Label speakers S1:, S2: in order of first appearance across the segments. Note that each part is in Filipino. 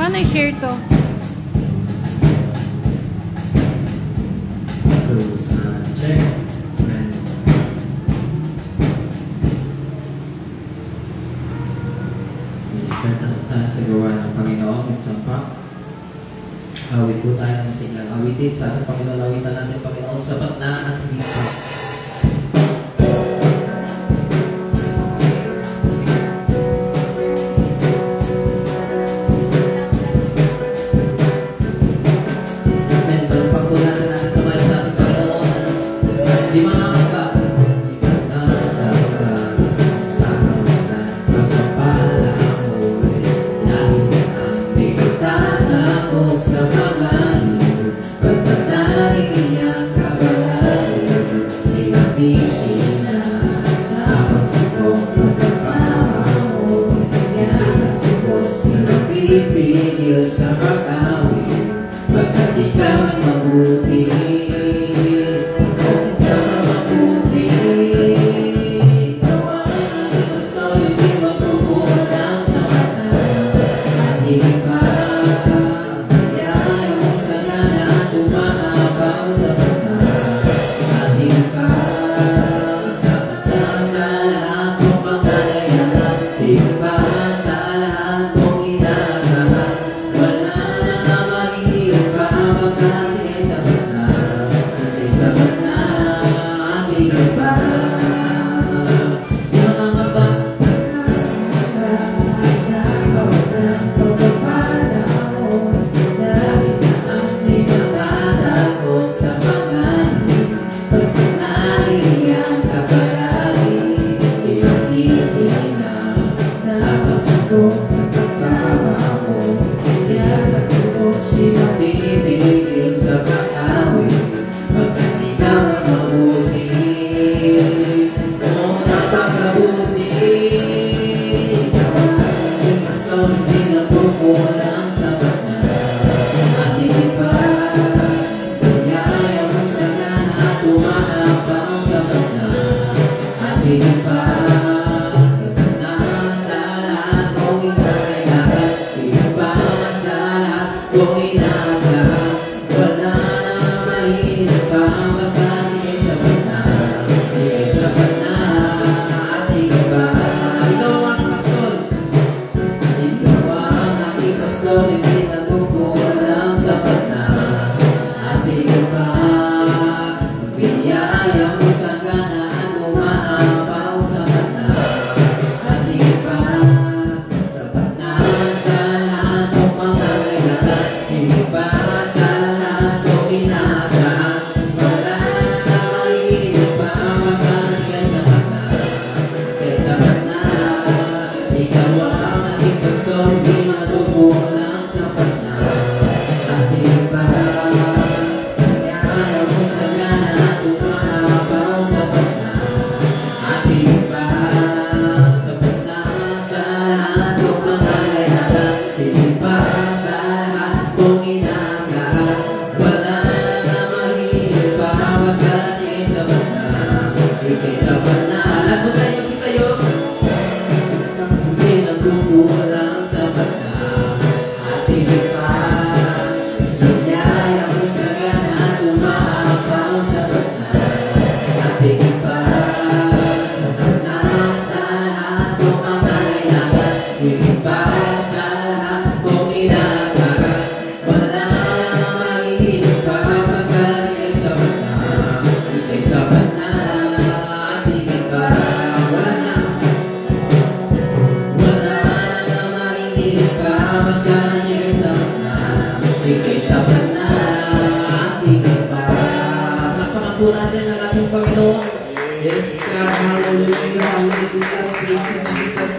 S1: Paano i-share to?
S2: Check. I-start na tayo sa gawa ng Panginoon. Magsampa. Awit po tayo ng signal. Awitin sa ating Panginoon. Awitan natin Panginoon. Sapat na at hindi pa.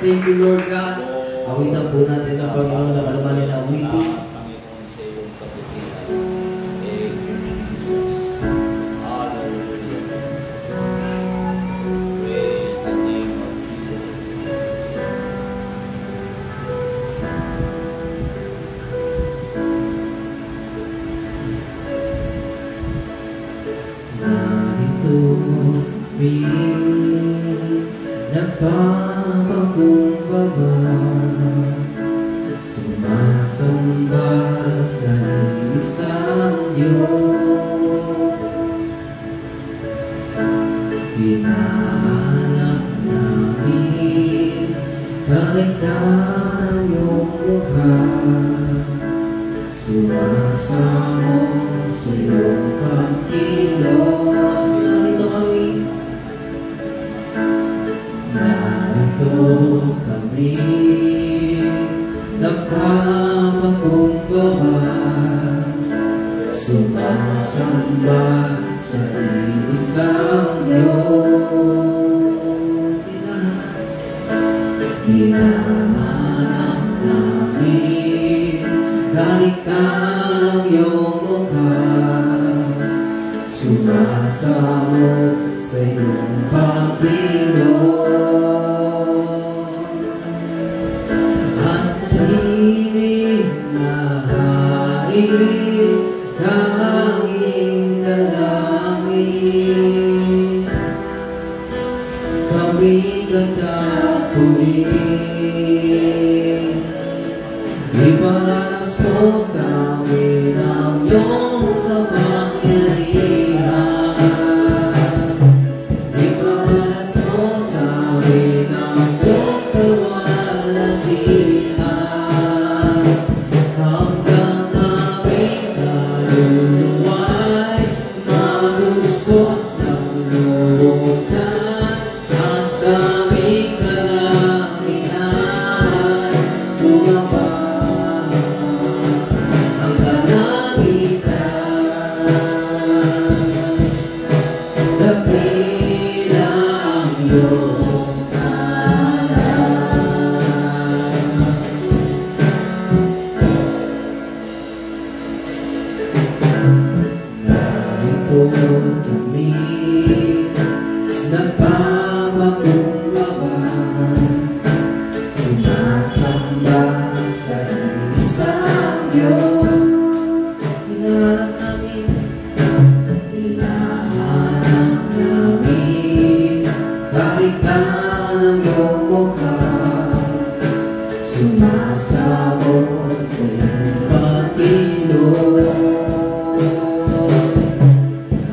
S3: Thank you, Lord God. Awitan po natin ang Panginoon na malaman na awitin.
S2: Nagpapakumbaba, Sumasamba sa isang Diyos. Hinahanap namin kaligtaan ng iyong mukha. Sumasamo sa iyong pagkilos. Narito kami. Narito kami. Nagpapakumbaba. Sumasamba sa isang Diyos. Hinahanap namin kaligtaan ng iyong mukha. Sumasamo sa iyong pagkilos. At sa himig na hain kaming dalangin, kami katakuin. Iparanas mo sa amin ang iyong kapangyarihan. Iparanas mo sa amin ang iyong kawalantian. Hanggang aming kaluluwa'y mahuspos ng lubusan. At sa aming kalangian bumaba ang kalangitan. Dakila ang iyong ngalan. Narito kami, nagpapakumbaba. Sumasamba sa isang Diyos. Hinahanap namin, hinahanap namin kaligtaan ng iyong mukha. Sumasamo sa iyong pagkilos.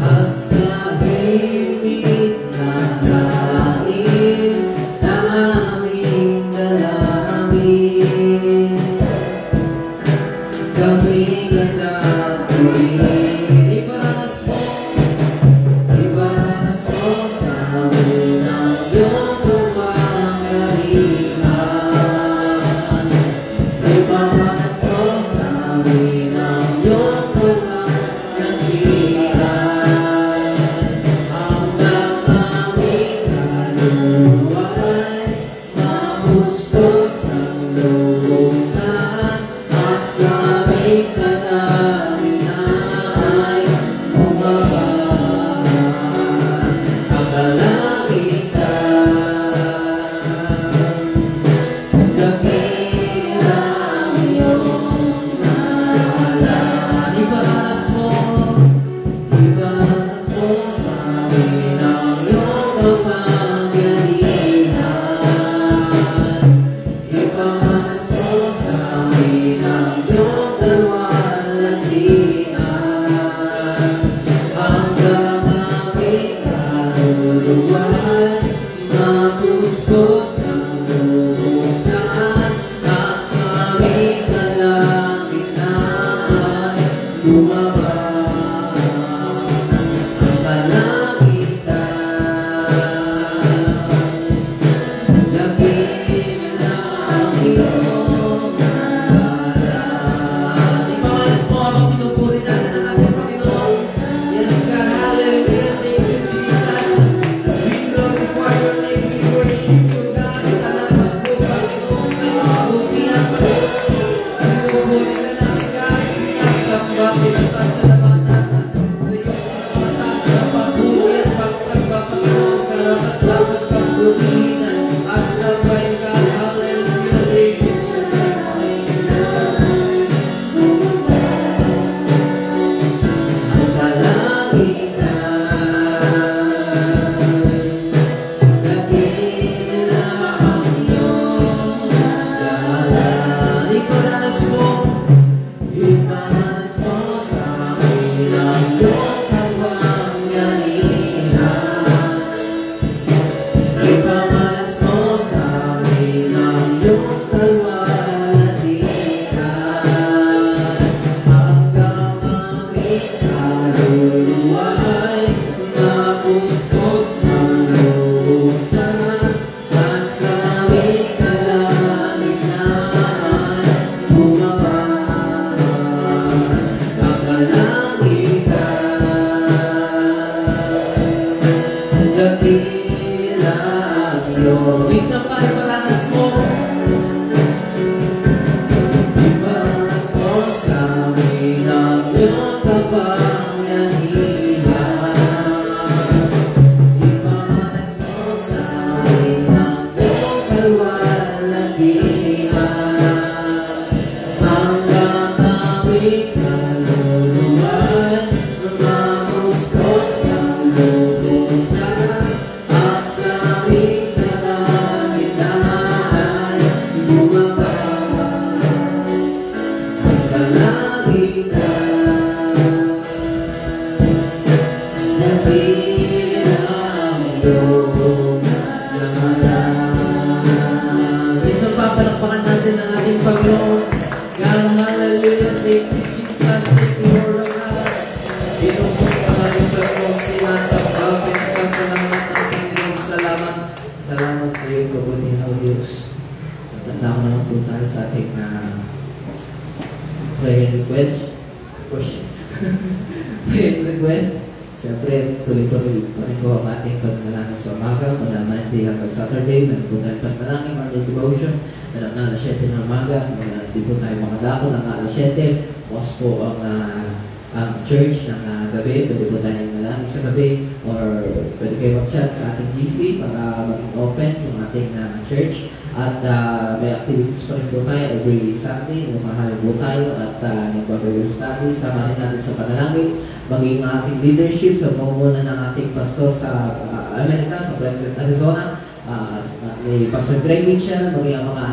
S2: At sa himig na hain naming dalangin, kami katakuin. Iparanas mo sa amin ang iyong kapangyarihan. Iparanas mo sa amin ang iyong kawalantian. Hanggang aming kaluluwa'y mahuspos ng lubusan. At sa aming kalangian bumaba ang kalangitan. Dakila ang iyong ngalan. Iparanas mo sa amin ang iyong kapangyarihan. Iparanas mo sa amin ang iyong kawalantian. Hanggang aming kaluluwa
S3: love you. Isa pa, ipalanas mo. Ipalanas mo sa amin ang iyong kapangyarihan. Ipalanas mo sa amin ang iyong kaluwalhatian. Hanggang aming kaluluwan, mamuspos ng lubusan, at sa aming kalangitan, bumaba ang kalangitan. Nabilang iyong naman. Isang papalakpakan natin ang ating Panginoon. Hallelujah, thank you, Jesus, thank you, Lord of God. Ito po ang ating Panginoon, sinasabang, pinagkasalamat ang Panginoon. Salamat, salamat sa iyo, kabutihan o Diyos. Matanda ko naman po tayo sa ating prayer request. Prayer request. Siyempre, tuloy-tuloy pa rin po ang ating pagmalangin sa umaga. Mula Monday hanggang Saturday, meron po tayong pagmalangin, Monday devotion. Meron na alas 7 ng umaga. Hindi po tayo makadako ng alas 7. Bukas po ang church ng gabi. Pwede po tayo malangin sa gabi. Or pwede kayo mag-chat sa ating GC para maging open yung ating church. At may activities pa rin po tayo every Sunday. Lumahal po tayo at nag-Bible study. Sama rin natin sa panalangin. Maging ating leadership sa pamumunan ng ating pastor sa Amerika, sa President Arizona. Ni Pastor Greg Mitchell, maging ang mga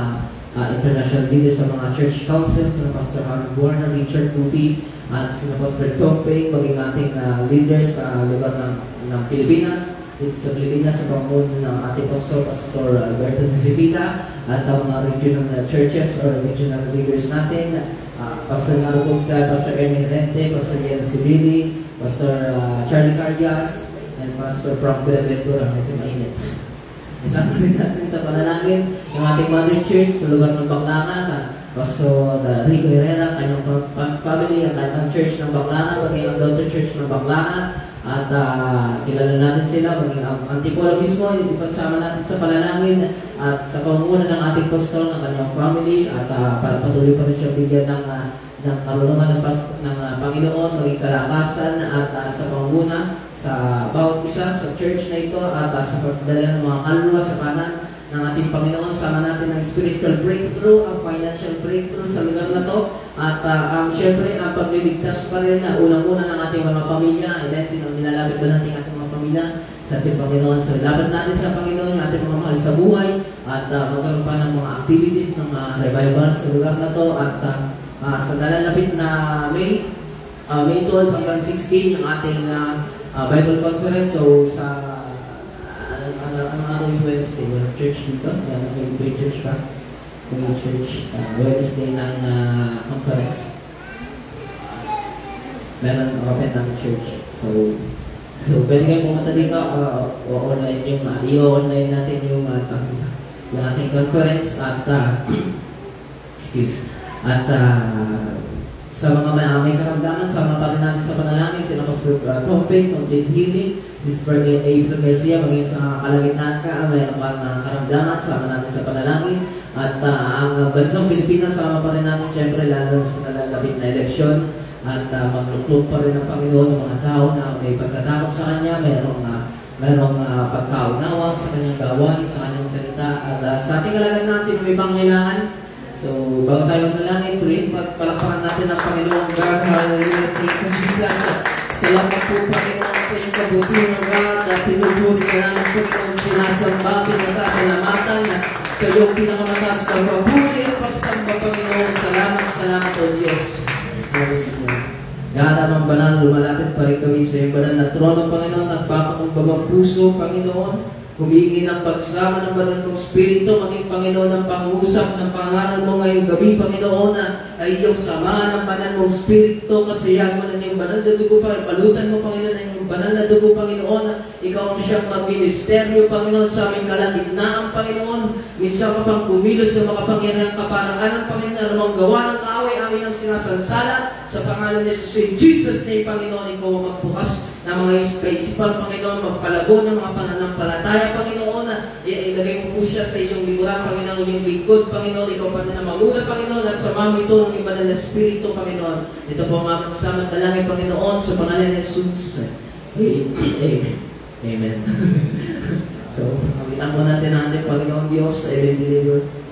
S3: international leaders sa mga church councils, sina Pastor Harvey Warner, Richard Pupi, at sina Pastor Tom Pei, maging ating leaders sa lugar ng Pilipinas. Sa Pilipinas, sa pamumunan ng ating pastor, Pastor Alberto Nisipita, at ang mga regional churches or regional leaders natin, Pastor Marupugta, Pastor Ernie Rente, Pastor Yen Sibili, Pastor Charlie Cardias, and Pastor Frank Benaventura. Ito mainit. Isang rin natin sa panalangin ng ating Mother Church sa lugar ng Baclacan, Pastor Rico Herrera, kanyang family, ang kanyang church ng Baclacan, maging ang daughter church ng Baclacan. At kilala natin sila, maging ang Antipolo mismo, ipagsama natin sa panalangin at sa pamumunan ng ating pastor, ng kanyang family, at patuloy pa rin siya bigyan ng karunungan ng Panginoon, maging kalakasan at sa pamumunan sa bawat isa sa church na ito at sa pagdala ng mga kaluluwa sa kanan ng ating Panginoon. Sama natin ang spiritual breakthrough, ang financial breakthrough sa lugar na to. At syempre, ang pagliligtas pa rin na unang-una ng ating mga pamilya. Amen, sinong nilalapit ba natin ating mga pamilya sa ating Panginoon? So, laban natin sa Panginoon yung ating mga mahal sa buhay at magkaroon pa ng mga activities ng mga revival sa lugar na to. At sa nalalapit na May 12 hanggang 16 yung ating Bible Conference. So, sa anong araw yung Wednesday? Walang church dito? May church pa? May church Wednesday ng conference. Meron open ng church. So pwede kayo pumunta dito online yung i-online natin yung ating conference at sa mga may karamdaman, sama pa rin natin sa panalangin, sila Pastor Tomping, Complete Healing, Sister April Garcia, maging sa kalagitnaan ka, mayroon pa ng karamdaman, sama natin sa panalangin. At ang bansang Pilipinas, sama pa rin natin, syempre, lalo sa nalalapit na eleksyon. At magluklog pa rin ang Panginoon ng mga tao na may pagkatakot sa Kanya, mayroong pagkaunawa sa Kanyang gawain, sa Kanyang salita. At sa ating kalagitnaan, sino may pangailangan? So, bago tayo magdalangin, pray, palakpakan natin ang Panginoon God. Hallelujah, thank you, Jesus. Salamat po, Panginoon, sa iyong kabutihan, God, na pinupuri ka namin, Panginoon, sinasamba, pinasasalamatan sa iyong pinakamataas na papuri at pagsamba, Panginoon. Salamat, O Diyos. God, ang banal, lumalapit pa rin kami sa iyong banal na trono, Panginoon, at papakumbabang puso, Panginoon. Humingi ng pagsama ng banal mong Espiritu, maging Panginoon ng pangusap ng pangalan mo ngayong gabi, Panginoon, na ay iyong sama ng banal mong Espiritu, kasiyahan mo na iyong banal na dugo, palutan mo, Panginoon, na iyong banal na dugo, Panginoon, na ikaw ang siyang magministeryo, Panginoon, sa aming kalagitnaan, Panginoon. Minsan ka pang kumilos sa makapangyarihan kaparaan ng Panginoon, alam ang gawa ng kaaway, amin ang sinasansala, sa pangalan ni Jesus, in Jesus' name, Panginoon, ikaw ang magbukas ng mga kaisipan, Panginoon, magpalago ng mga pananampalataya, Panginoon,
S2: siya sa iyong likuran, Panginoon, iyong likod, Panginoon, ikaw pa na mamulat, Panginoon, at samahan ito ng iba ng Espiritu, Panginoon. Ito po ang aming sama dalangin, Panginoon, sa pangalan ni Jesus. Amen. Amen. So, pagkitan po natin ang ating Panginoon Diyos sa Ellen Deliver.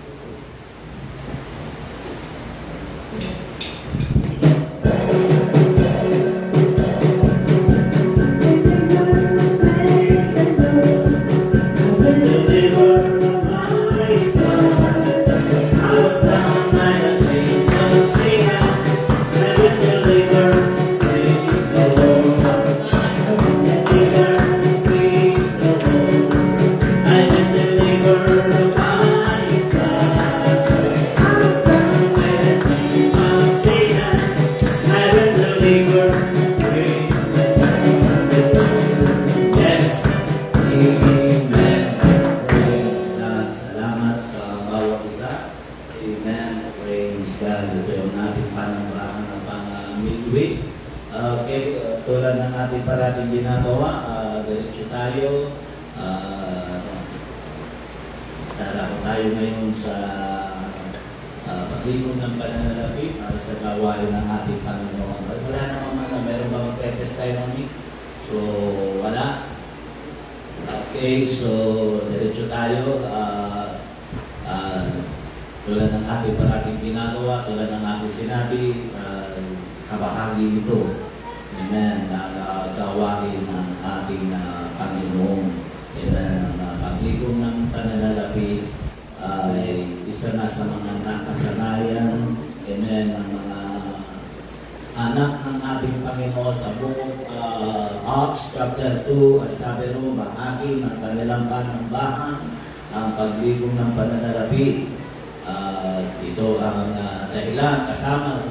S1: Tulad ng ating parating ginagawa, tulad ng ating sinabi, kabahagi ito. Amen. Na gawain ng ating Panginoon. Amen. Ang paglikom ng pananalapi ay isa na sa mga nakasanayan. Amen. Ang mga anak ng ating Panginoon sa buong Acts chapter 2 at sabi ro, bahagi ng kanilang panambahan ang paglikom ng pananalapi. Ito ang dahilan kasama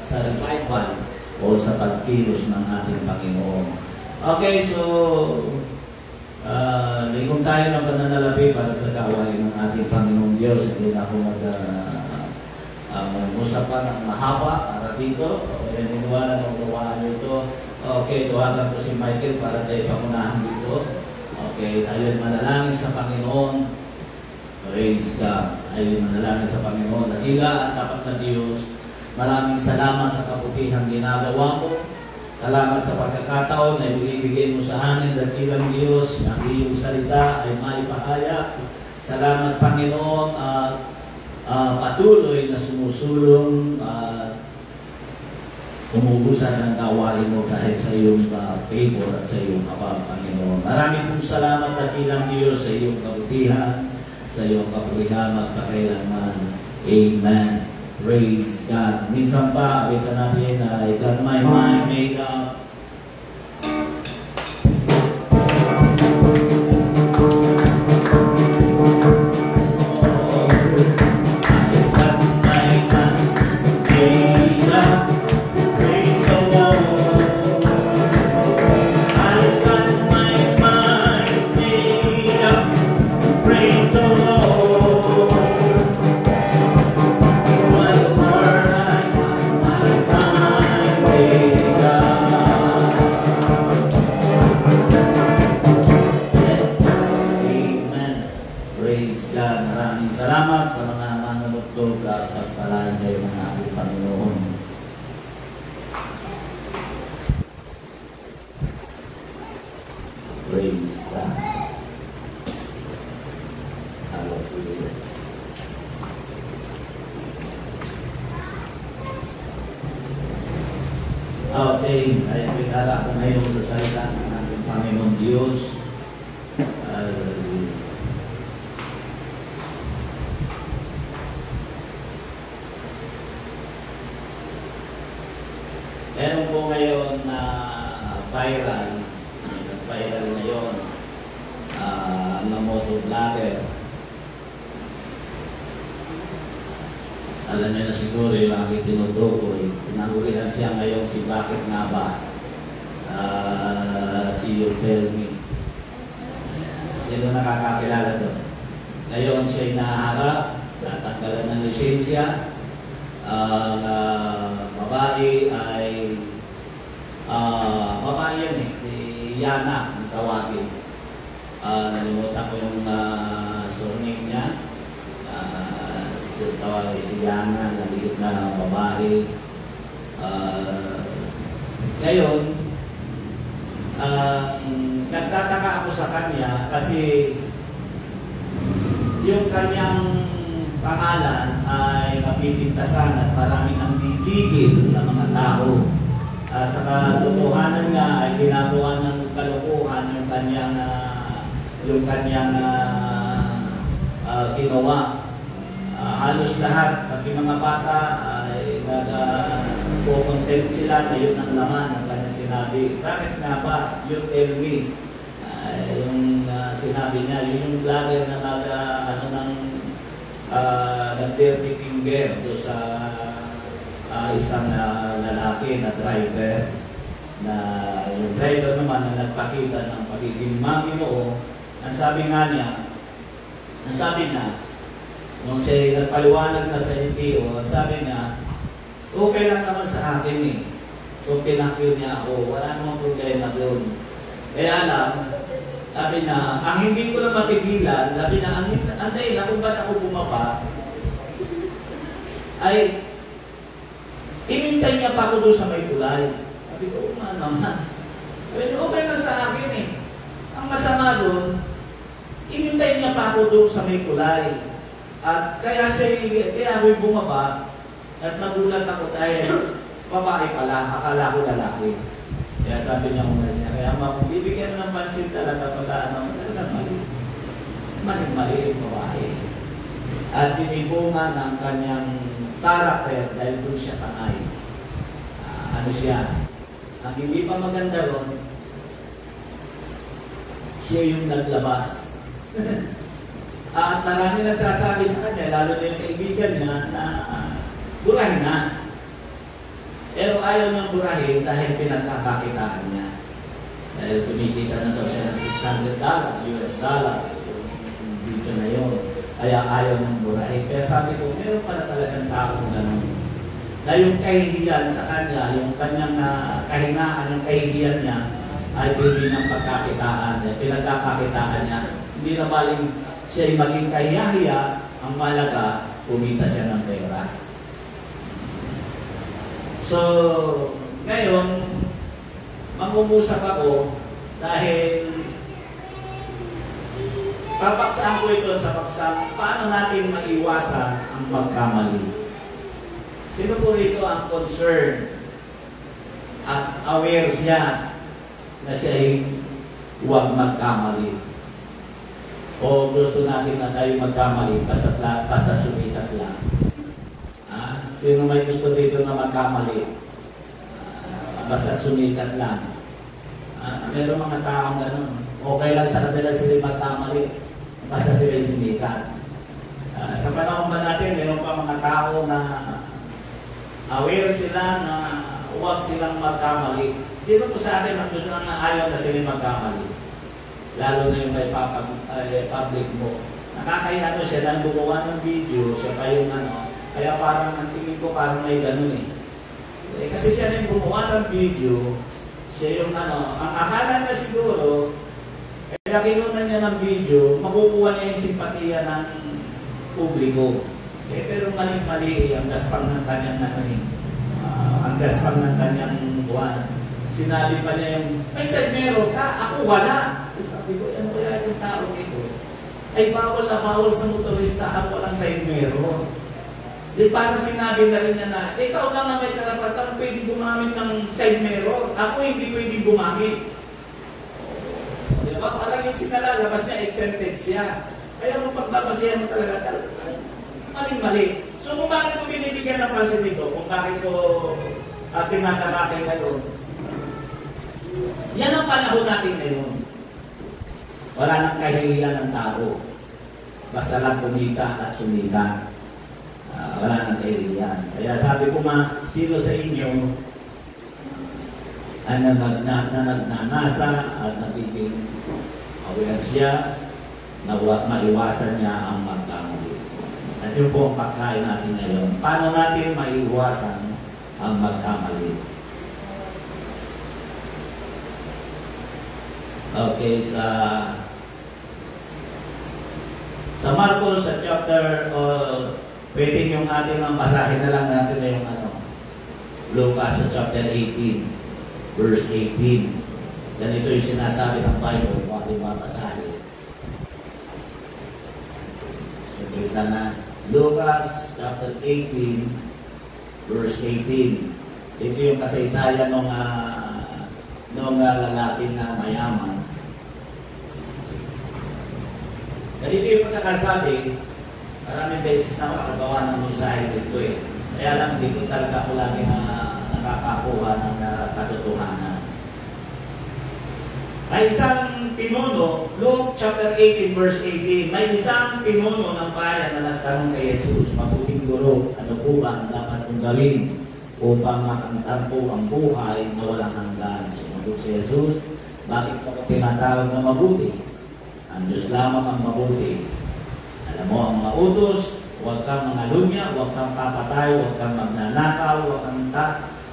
S1: sa revival o sa pagkilos ng ating Panginoon. Okay, so lingon tayo ng pananalapi para sa gawain ng ating Panginoong Diyos. Hindi na ako mag-usapan ng mahaba para dito. Niniwala ng gawaan nito. Okay, tuwagan ko si Michael para tayo pangunahan dito. Okay, tayo manalangin sa Panginoon. Praise God. Ay manalangin sa Panginoon. Dakila at tapat na Diyos, maraming salamat sa kabutihang ginagawa mo. Salamat sa pagkakataon na ibigay mo sa amin, dakilang Diyos, ang iyong salita ay maipahayag. Salamat, Panginoon, at patuloy na sumusulong at umubusan ng gawain mo kahit sa iyong favor at sa iyong habang, Panginoon. Maraming pong salamat, dakilang Diyos, sa iyong kabutihan, sa iyong kapurihan magpakailanman. Amen. Praise God. Minsan pa, awit natin na I got my mind made up. Okay, ay pinala ko ngayon sa salita ng ating Panginoon Diyos. Meron po ngayon na viral ngayon na motovlogger. Alam niyo na siguro yung aking tinutukoy. Tinangulihan siya ngayon si Bakit Nga Ba? Si You Tell Me. Sino nakakakilala doon? Ngayon siya'y naharap, tatanggalan ng lisensya. Ang babae ay babae yan eh, si Yana ang tawagin. Nalimutan ko yung surname si Yana, naliit na babae. Ngayon, nagtataka ako sa kanya kasi yung kanyang pangalan ay mapipintasan at maraming ang titigil ng mga tao. At sa katotohanan nga ay ginagawa ng kalokohan yung kanyang ginawa. Halos lahat ng mga bata ay nag-content sila na yun ang laman ng kanyang sinabi. Bakit nga ba? You tell me. Yung sinabi niya, yun yung vlogger na nag-dirty finger do sa isang lalaki na driver, na yung driver naman na nagpakita ng pagiging Manginoo. Ang sabi niya, nung siya nagpaliwanag na sa NPO, ang sabi niya, okay lang naman sa akin eh. Kung pinakil niya ako, wala namang problema doon. Kaya lang, sabi niya, ang hindi ko na mapigilan, sabi niya, ang dahilan kung ba't ako bumaba, ay inintay niya pa ako doon sa may tulay. Sabi ko, naman. Sabi niya, okay lang sa akin eh. Ang masama doon, inintay niya pa ako doon sa may tulay. At kaya ako'y bumaba at nagulat ako dahil babae pala, akala ko lalaki. Kaya sabi niya umalis niya, kaya kung bibigyan ng pansin talaga talaga mali yung babae. At binibunga ng kanyang karakter dahil doon siya sanay. Ang hindi pa maganda ron, siya yung naglabas. At marami nagsasabi sa kanya, lalo na yung kaibigan niya, na burahin na. Pero ayaw niyang burahin dahil pinagkakakitaan niya. Dahil kumikita na daw siya ng $600, US dollar, yung video na yun. Kaya ayaw niyang burahin. Kaya sabi ko, meron pala talagang taong gano'n. Na yung kahihiyan sa kanya, yung kanyang kahinaan, yung kahihiyan niya, ay hindi ng pagkakitaan niya, pinagkakakitaan niya. Hindi na maling siya ay maging kahiyahiya, ang malaga, kumita siya ng pera. So, ngayon, mag-umusap ako dahil papaksaan ko ito sa paksang paano natin maiwasan ang pagkamali. Sino po rito ang concern at aware siya na siya ay huwag magkamali? O gusto natin na tayo magkamali basta sumikat lang? Sino may gusto dito na magkamali? Basta sumikat lang. Meron mga taong gano'n. Okay lang sa kanila sila magkamali basta sila sumikat. Sa panahon ba natin, meron pa mga tao na aware sila na huwag silang magkamali. Sino po sa atin ang gusto na ayaw na sila magkamali? Lalo na yung may public mo. Nakakahiya siya dahil gumawa ng video, siya pa yung kaya parang ang tingin ko parang may ganun eh. Kasi siya na yung gumawa ng video, siya yung ang akala na siguro, kaya kinunan niya ng video, makukuha niya yung simpatiya ng publiko. Pero mali-mali ang gaspang ng kanyang ang gaspang ng kanyang buwan. Sinabi pa niya yung, may meron ka, ako wala. Sabi ko, ano kaya yung tao ito? Ay bawal na bawal sa motorista, ako walang side mirror. Di parang sinabi na rin niya na, ikaw lang na may karapatan, pwede gumamit ng side mirror. Ako hindi pwede gumamit. Di ba? Parang yung sinalalabas niya, exempted siya. Kaya kung pagbabasihan mo talaga, mali-mali. So kung bakit ko binibigyan ng pansin dito, kung bakit ko tinatalakay ngayon, yan ang panahon natin ngayon. Wala nang kahihiyan ng tao. Basta lang kumita at sumita. Wala nang kahihiyan. Kaya sabi ko sino sa inyo ang nagnanasa at nagiging aware siya na maiwasan niya ang magkamali. At yun po ang paksahin natin ngayon. Paano natin maiwasan ang magkamali? Okay, sa Marcos chapter 13 Pwede yung ating ang basahin na lang natin na yung Lucas chapter 18, verse 18. Ganito yung sinasabi ng Bible kung ating babasahin. So, kita na. Lucas chapter 18, verse 18. Ito yung kasaysayan ng lalaki na mayaman. Ganito yung pagkakasabi, maraming beses na makagawa ng mensahe dito eh. Kaya lang dito talaga ako lagi na nakakakuha ng katotohanan. May isang pinuno, Luke chapter 18 verse 18, may isang pinuno ng bayan na nagtanong kay Jesus, "Mabuting guro, ano po ba ang dapat kong gawin upang makamtan po ang buhay na walang hanggan?" Sumagot si Jesus, "Bakit mo ko tinatawag na mabuti? Ang Diyos lamang ang mabuti. Alam mo ang mga utos, huwag kang mangalunya, huwag kang papatay, huwag kang magnanakaw, huwag kang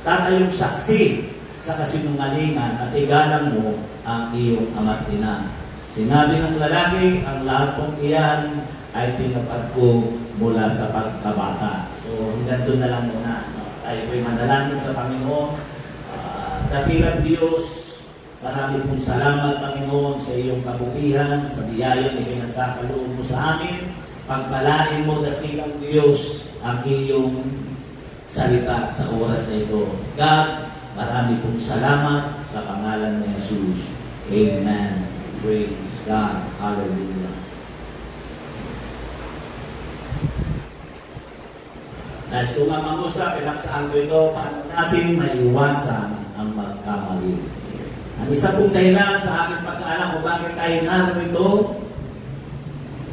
S1: tatayong saksi sa kasinungalingan at igalang mo ang iyong ama't ina." Sinabi ng lalaki, "Ang lahat pong iyan ay tinupad ko mula sa pagkabata." So hanggang doon na lang muna. Tayo ko'y manalangin sa Panginoon. Dakilang Diyos, marami pong salamat, Panginoon, sa iyong kabutihan, sa biyaya na pinagkakaloob mo sa amin. Pagpalain mo, dakilang Diyos, ang iyong salita sa oras na ito. God, marami pong salamat sa pangalan ni Jesus. Amen. Praise God. Hallelujah. Nais ko nga mangusap, pinaksaan ko ito, paano natin maiwasan ang magkamali. Ang isa pong dahilan sa aking pagkaalam kung bakit tayo narito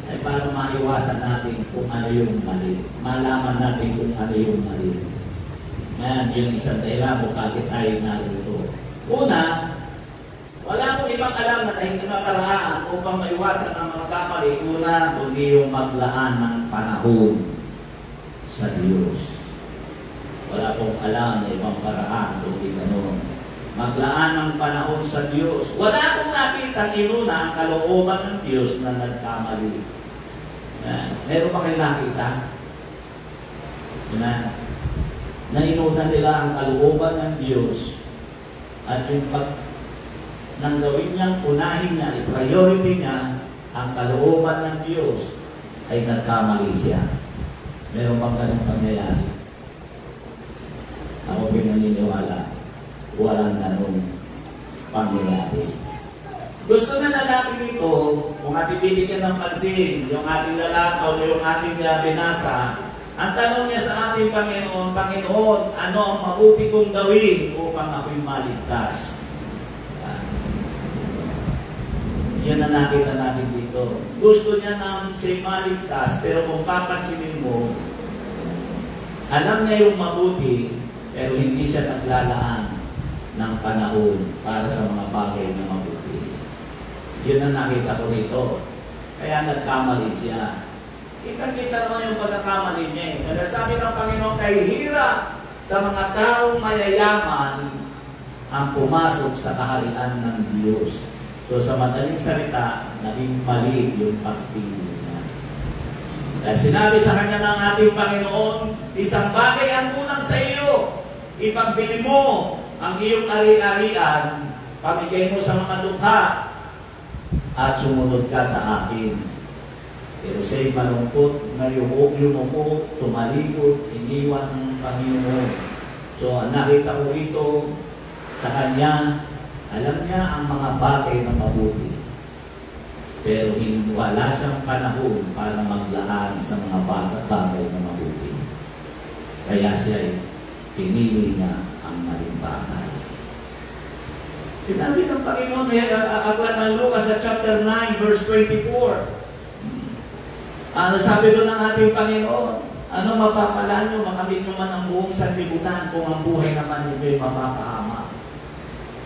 S1: ay para maiwasan natin kung ano yung mali. Malaman natin kung ano yung mali. Yan, yung isang dahilan kung bakit tayo narito. Una, wala pong ibang alam na tayong nakaraan upang maiwasan ang mga kamali. Una, kundi yung maglaan ng panahon sa Diyos. Wala pong alam na ibang paraan kundi gano'n. Maglaan ng panahon sa Diyos. Wala akong nakita inuna ang kalooban ng Diyos na nagkamali. Meron ba kayo nakita? Na inuna nila ang kalooban ng Diyos at yung nang gawin niyang unahin niya, i-priority niya ang kalooban ng Diyos ay nagkamali siya. Meron bang ganong pangyayari? Ako pinaniniwala. Walang ganong pangyayari. Gusto na lalaki nito, kung ating bibigyan ng pansin, yung ating lalakaw, yung ating binasa, ang tanong niya sa ating Panginoon, "Panginoon, ano ang mabuti kong gawin upang ako'y maligtas?" Yan ang nakita natin dito. Gusto niya na siya'y maligtas, pero kung papansinin mo, alam niya yung mabuti, pero hindi siya naglalaan ng panahon para sa mga bagay na mabuti. Yun ang nakita ko rito. Kaya nagkamali siya. Kita-kita naman yung pagkakamali niya eh. Kaya sabi ng Panginoon, "Kay hirap sa mga taong mayayaman ang pumasok sa kaharian ng Diyos." So sa madaling salita, naging mali yung pagpili niya. Dahil sinabi sa kanya ng ating Panginoon, "Isang bagay ang kulang sa iyo. Ipagbili mo ang iyong ari-arian, pamigay mo sa mga dukha, at sumunod ka sa akin." Pero siya'y malungkot, yumuko, tumalikod, iniwan ng Panginoon. So, ang nakita ko rito sa kanya, alam niya ang mga bagay na mabuti. Pero wala siyang panahon para maglaan sa mga bagay na mabuti. Kaya siya'y pinili niya ang maling bagay. Sinabi ng Panginoon, aklat ng Lucas sa chapter 9, verse 24. Ano sabi doon ng ating Panginoon? Ano mapapala nyo, makamit nyo man ang buong sanlibutan kung ang buhay naman ninyo'y mapapahama.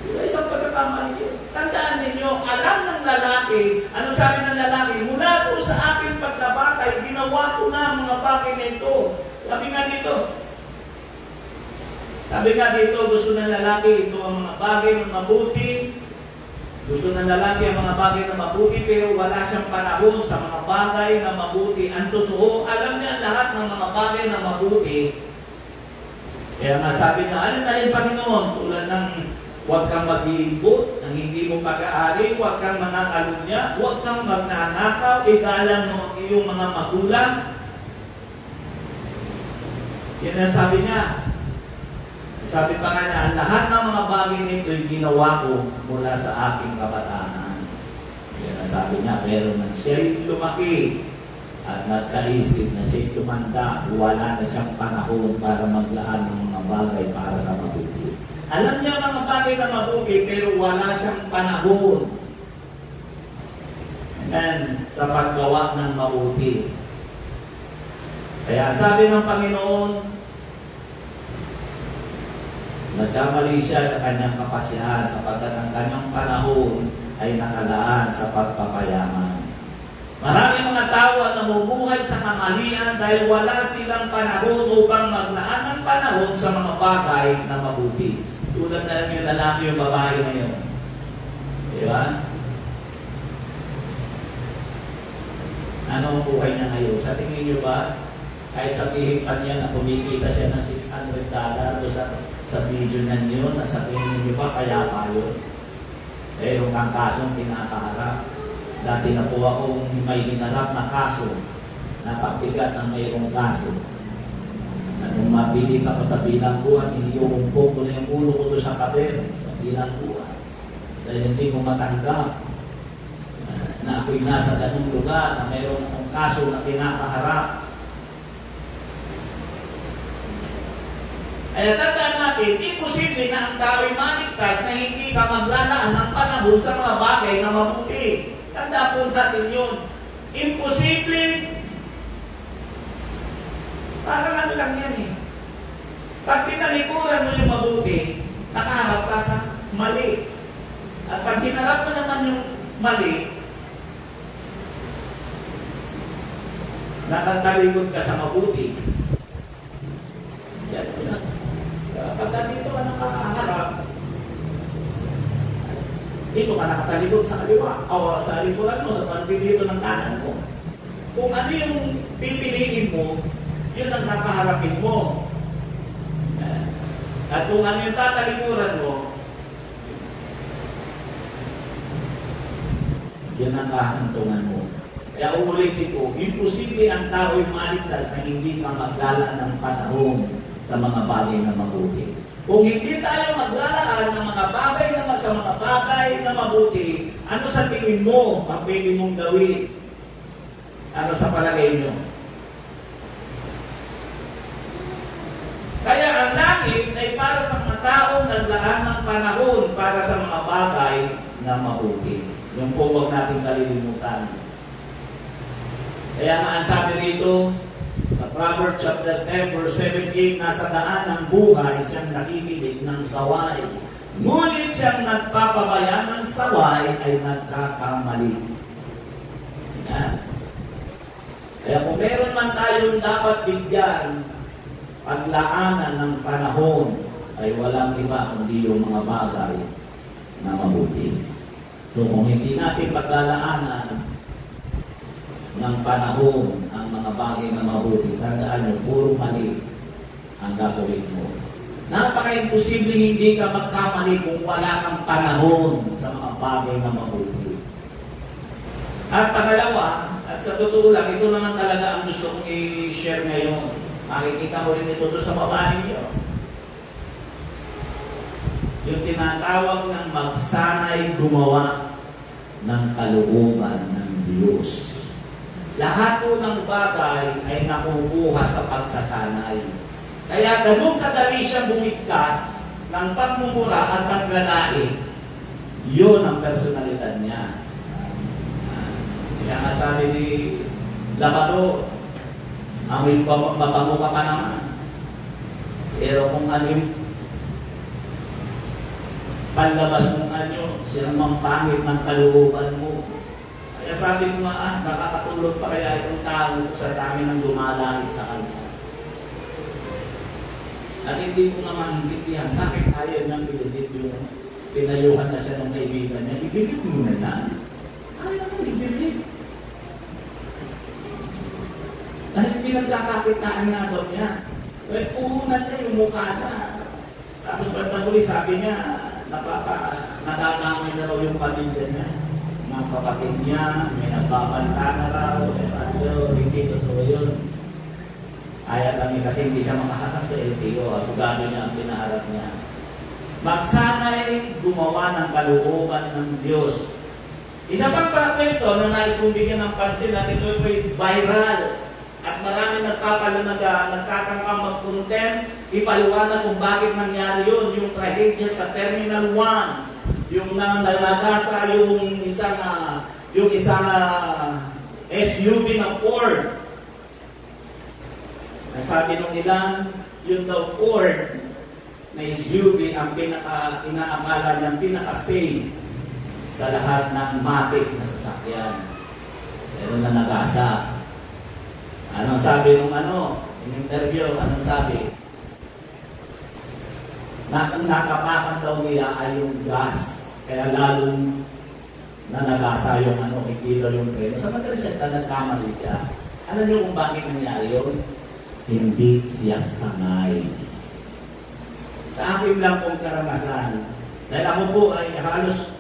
S1: Diba, isang pagkakamali yun. Tandaan ninyo, alam ng lalaki, ano sabi ng lalaki? "Mula po sa aking pagkabata, ginawa ko na ang mga bagay na ito." Sabi nga dito, gusto ng lalaki, ito ang mga bagay na mabuti, Gusto ng lalaki ang mga bagay na mabuti pero wala siyang panahon sa mga bagay na mabuti. Ang totoo, alam niya lahat ng mga bagay na mabuti. Kaya nga sabi na, alin-alin Panginoon, tulad ng huwag kang mag-iimbot, ng hindi mo pag-aari, huwag kang manangalunya, huwag kang magnanakaw, igalang mo ang iyong mga magulang. Yan ang sabi niya. Sabi pa nga niya, lahat ng mga bagay nito'y ginawa ko mula sa aking kabataan. Yan ang sabi niya, pero nang siya'y lumaki at nagkaisip na siya'y tumanda, wala na siyang panahon para maglaan ng mga bagay para sa mabuti. Alam niya mga bagay na mabuti, pero wala siyang panahon. Amen. Sa paggawa ng mabuti. Kaya sabi ng Panginoon, nagkamali siya sa kanyang kapasyahan sapagkat ang kanyang panahon ay nakalaan sa pagpapayaman. Maraming mga tao ang namumuhay sa kamalian dahil wala silang panahon upang maglaan ng panahon sa mga bagay na mabuti. Tulad na lang yung lalaki yung babae ngayon. Di ba? Ano ang buhay niya ngayon? Sa tingin niyo ba, kahit sabihin pa niya na kumikita siya ng $600 sa video na niyo, na sa tingin niyo ba, kaya pa yun? Eh, yung kang kasong pinakaharap. Dati na po akong may hinarap na kaso, napagbigat ng mayroong kaso. At nung mapili ka pa sa bilangguan, iniuumpok ko na yung ulo ko doon sa pader, sa bilangguan. Dahil hindi ko matanggap na ako'y nasa ganung lugar na mayroong akong kaso na pinakaharap. Kaya tandaan natin, imposible na ang tao'y maligtas na hindi ka maglalaan ng panahon sa mga bagay na mabuti. Tanda po natin yun. Imposible. Parang ano lang yan eh. Pag tinalikuran mo yung mabuti, nakaharap ka sa mali. At pag hinarap mo naman yung mali, nakatalikod ka sa mabuti. Yan po na. Pagka dito ka nakaharap, dito ka nakatalikod sa kaliwa o sa likuran mo, sa dito ng kanan mo. Kung ano yung pipiliin mo, yun ang nakaharapin mo. At kung ano yung tatalikuran mo, yun ang kahantungan mo. Kaya uulitin ko, imposible ang tao'y maligtas na hindi ka maglalaan ng panahon sa mga bagay na mabuti. Kung hindi tayo maglalaan ng mga bagay na sa mga bagay na mabuti, ano sa tingin mo ang pwede mong gawin? Ano sa palagay nyo? Kaya ang langit ay para sa mga taong naglaan ng panahon para sa mga bagay na mabuti. Yung po huwag natin kalilimutan. Kaya nga ang sabi rito, sa Proverbs chapter 10 verse 17, nasa daan ng buhay siyang nakikinig ng saway. Ngunit siyang nagpapabaya ng saway ay nagkakamali. Yan. Kaya kung meron man tayong dapat bigyan, paglaanan ng panahon, ay walang iba kundi yung mga bagay na mabuti. So kung hindi natin paglalaanan ng panahon ang mga bagay na mabuti, tandaan nyo, puro mali ang gagawin mo. Napaka-imposible hindi ka magkamali kung wala kang panahon sa mga bagay na mabuti. At pangalawa, at sa totoo lang, ito naman talaga ang gusto kong i-share ngayon. Makikita mo rin ito doon sa baba ninyo. Yung tinatawag ng magsanay gumawa ng kalooban ng Diyos. Lahat po ng bagay ay nakukuha sa pagsasanay. Kaya ganun kadali siya bumigkas ng pagmumura at paglalait. Yun ang personalidad niya. Kaya nga sabi ni Labado, amoy mabango ka pa naman. Pero kung ano yung panlabas mong anyo, silang mampangit ng kalooban mo. Kaya sabi ko nga, nakakatulog pa kaya itong tao sa dami ng lumalangit sa kanya. At hindi ko naman hintindihan, bakit ayaw niyang ililid yung pinayuhan na siya ng kaibigan niya, ibigit mo na yan. Ayaw mo, ibigit. Dahil pinagkakakitaan nga daw niya. Well, puhunan niya yung mukha na. Tapos pagkakuli sabi niya, nadadamay na raw yung pamilya niya. Mga kapatid niya, may nagbabanta na raw, hindi totoo yun. Ayaw lang niya kasi hindi siya makaharap sa LTO. Abogado niya ang pinaharap niya. Magsanay gumawa ng kalooban ng Diyos. Isa pang kwento na nais kong bigyan ng pansin at ito ay viral. At marami nagtatangkang mag-content, ipaliwanag kung bakit nangyari yun. Yung tragedya sa Terminal 1, yung nalagasa yung isang SUV ng Ford. Sabi nung ilan, yun daw Ford na SUV ang inaakala niyang pinaka-safe sa lahat ng matic na sasakyan. Pero na nagasa. Anong sabi nung in interview, anong sabi? Nakapakan daw niya ay yung gas. Kaya lalong na nagasa yung kikilo yung preno. Sa mag-reseta, nagkamali siya. Alam niyo kung bakit nangyari yun? Hindi siya sanay. Sa akin lang pong karanasan, dahil ako po ay halos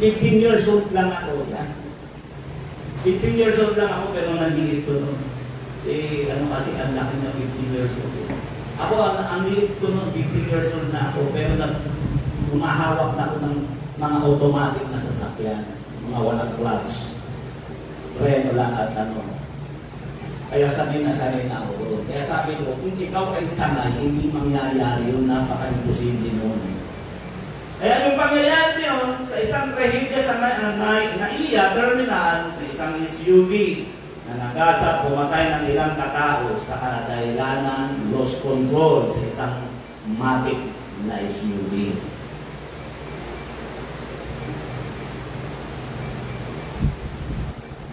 S1: 15 years old lang ako. 15 years old lang ako pero nandito noon. Kasi kasi ang laki na 15 years old. Ako ang liit ko noon, 15 years old na ako pero humahawak na ako ng mga automatic na sasakyan. Mga walang clutch. Preno lang at Kaya sabi na ako doon. Kaya sabi ko, kung ikaw ay sanay, hindi mangyayari yun, napaka-imposible noon. Kaya yung pangyayari yun, sa isang trahedya sa NAIA terminal, na isang SUV na nagasa, pumatay ng ilang katao sa kadahilanan, lost control sa isang matic na SUV.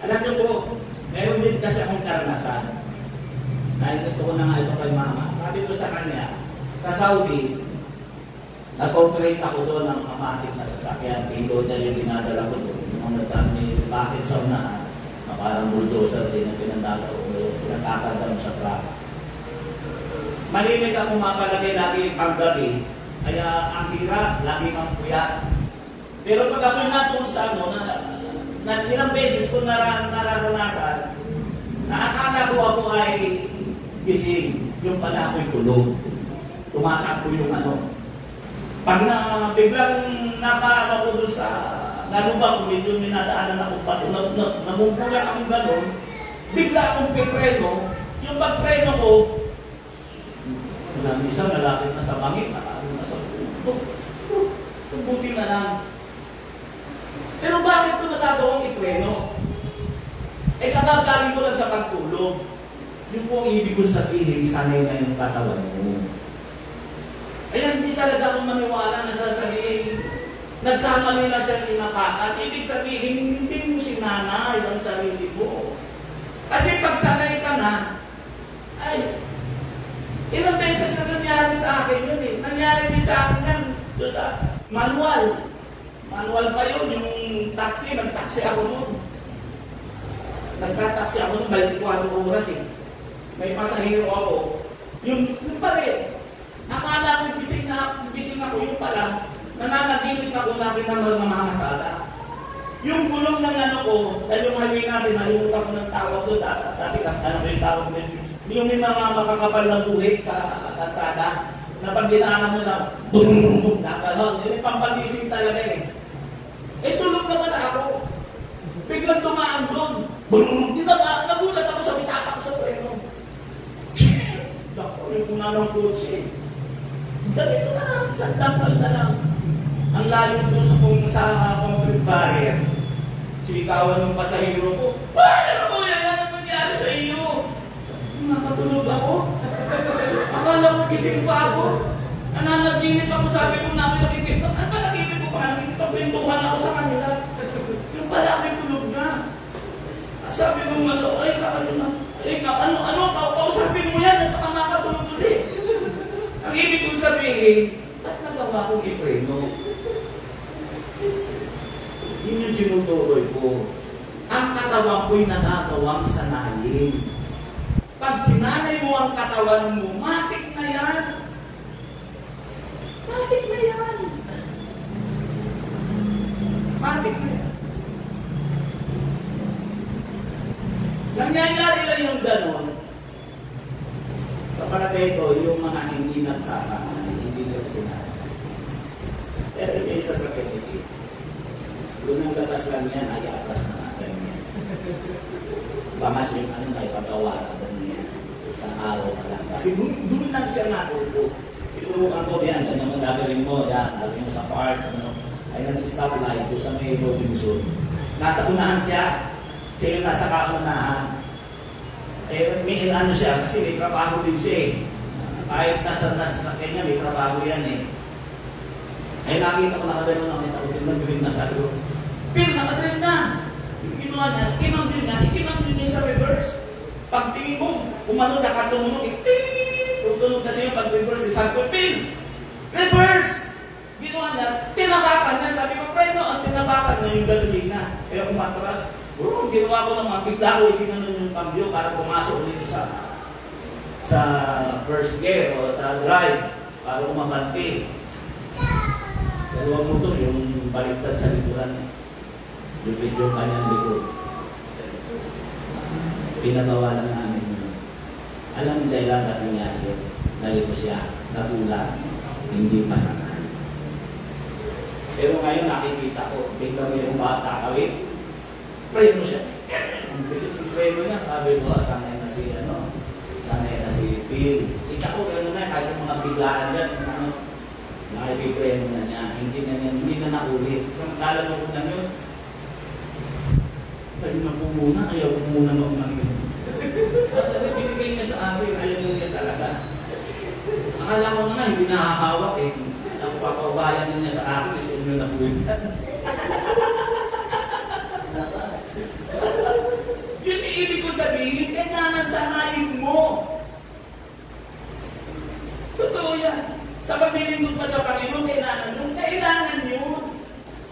S1: Alam niyo po, meron din kasi akong karanasan. Nakikita ko na nga ito kay mama. Sabi ko sa kanya, sa Saudi, nag-operate ako doon ng amatik na sasakyan. Pingo dyan yung dinadala ko doon. Yung mga bakit sa unahan, na parang bulldozer din ang pinandala ko. Pinakakarga mo sa truck. Malimig ako mapalagay lagi paggabi. Kaya ang hirap, lagi kang puyat. Pero pag ako natulog sa na ilang beses ko nararanasan, nakakala ko ako ay gising, yung pala ako'y tulog. Tumatakbo yung Pag biglang napaano ko doon sa nalubang ko, medyo minadaanan ako pa, namumpulan akong gano'n, bigla akong pipreno, yung pagpreno ko, isang nalapit na sa bangit, nakano na sa buti na lang. Pero bakit ko nagagawang ipreno? Kakagaling ko lang sa pagtulog. Yung po ang ibig ko sabihin, sanay na yung katawan mo. Kaya hindi talaga akong maniwala na sasabihin, nagkamali lang siya tinapakan. Ibig sabihin, hindi mo sinanay ang sarili mo. Kasi pag sanay ka na, ilang beses na nangyari sa akin yun eh. Nangyari din sa akin yan, doon sa manual. Manual pa yun, yung taxi, nag-taxi ako noon. Nagtataxi ako noon, 24 oras eh. May pasahero ako. Yung pa rin, akala ko gising ako, yung pala, nananaginip ako natin ng mga masada. Yung gulong ng ko, dahil yung highway natin, nalimutan ko ng tawag doon, dati yung tawag din. Yung may mga makakapal na buhit sa kalsada, na pag dinaanan mo na, bum, nakaganon. Yun yung pampagising talaga eh. Tulog na pala ako. Biglang tumaan doon. Bum, nagulat ako sa bitaka ko sa preno. Dako, yung una ng kotse. Ganito na lang, sandangkal na lang. Ang layo doon sa concrete barrier. Sikawan ng pasahero ko, ano mo yan? Ano nangyari sa iyo? Nakatulog ako. Akala ko gising pa ako. Nananaginip ako, sabi ko namin nakikita. Naginip ko pa, nakikipagpintuhan ako sa kanila. Yung pala ako'y tulog na. Sabi mo kausapin mo yan at baka makatulog ulit. Ang ibig kong sabihin, ba't nagawa ba akong ipreno? Yun yung tinutuloy ko. Ang katawan ko'y nagagawang sanayin. Pag sinanay mo ang katawan mo, matik na yan. Matik na yan. Matik na yan. Nangyayari lang yung gano'n. Sa palagay ko, yung mga hindi nagsasanay, hindi nila sinanay. Pero may isa sa kanili. Doon ang gatas lang yan, ay atras na natin yan. Bamas yung ano na ipagawa natin yan. Sa araw na lang. Kasi doon lang siya natuto. Iturukan ko yan, ganyan mo gagawin mo, yan, gagawin mo sa park, ano, ay nag-stop light doon sa may Robinson. Nasa unahan siya. Siya yung nasa kaunahan. Eh, may ano siya, kasi may trabaho din siya eh. Kahit nasa sasakyan niya, may trabaho yan eh. Ay nakita ko nakadalo na kita ko, nag-green na sabi ko, Phil, nakadalo na! Ginawa niya, ikinang din niya sa reverse. Pag tingin mo, umano na ka tumunog, tutunog kasi yung pag-reverse. Sabi ko, Phil, reverse! Ginawa niya, tinabakan niya. Sabi ko, preno, ang tinabakan na yung gasolina. Kaya umatras. Ginawa ko naman, bigla ko ikinanong yung cambio para pumasok ulit sa first gear o sa drive para umabanti. Dalawang motor, yung baliktad sa likuran. Yung kanyang likod. Pinagawa lang namin yun. Alam mo dahil lang at nangyari yun. Dahil ko siya, nagulat, hindi pasanay. Pero ngayon nakikita ko, biglang yung bata kawit, preno siya. Ang bilis yung preno niya, sabi ko, sanay na si, sanay na si Phil. Ika ko, gano'n na, kahit yung mga biglaan dyan, nakikipreno na niya, hindi na naulit. Kung lalalo ko na yun, tayo na po muna, ayaw ko muna mag-mangin. At binigay niya sa akin, ayaw niya talaga. Akala ko na hindi nakahawak eh. Ang papabayan niya sa akin, is inyo na po yun. Yun yung ibig ko sabihin, kailangan sanayin mo. Totoo yan. Sa paglilingkod pa sa Panginoon, kailangan yun.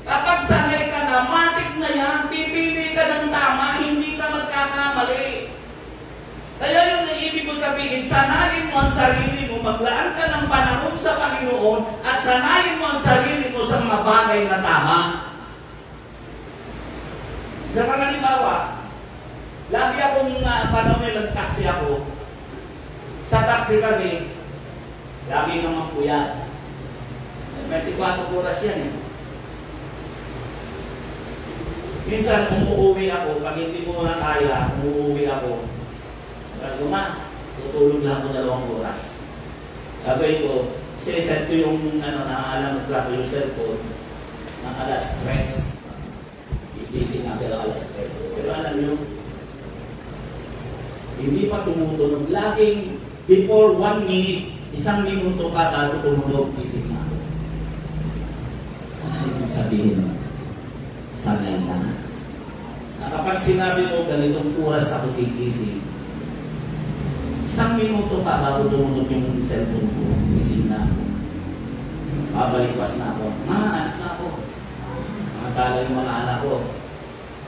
S1: Kapag sanay ka na, matik na yan, pipili ka ng tama, hindi ka magkakamali. Kaya yun ang ibig ko sabihin, sanayin mo ang sarili mo, maglaan ka ng panahon sa Panginoon, at sanayin mo ang sarili mo sa mga bagay na tama. Sa mga halimbawa, lagi akong panahon nag-taxi ako. Sa taxi kasi, lagi naman po yan. 24 oras yan eh. Minsan, umuwi ako, pag hindi mo na kaya, umuwi ako. Sabi ko, tutulog lang ako 2 oras. Sabi ko, siset ko yung, naaalam ko yung cellphone ng alas 3. Itising natin ang alas 3. Pero alam nyo, hindi pa tumutunog. Laging before 1 minute, 1 minuto pa bago tumunog, isip na ako. Ano yung sabihin mo? Sanay na. Kapag sinabi mo ganitong oras ako tigising, 1 minuto pa bago tumunog yung cellphone ko, isip na ako. Pabalikwas na ako. Alis na ako. Nakatala yung mga anak ko.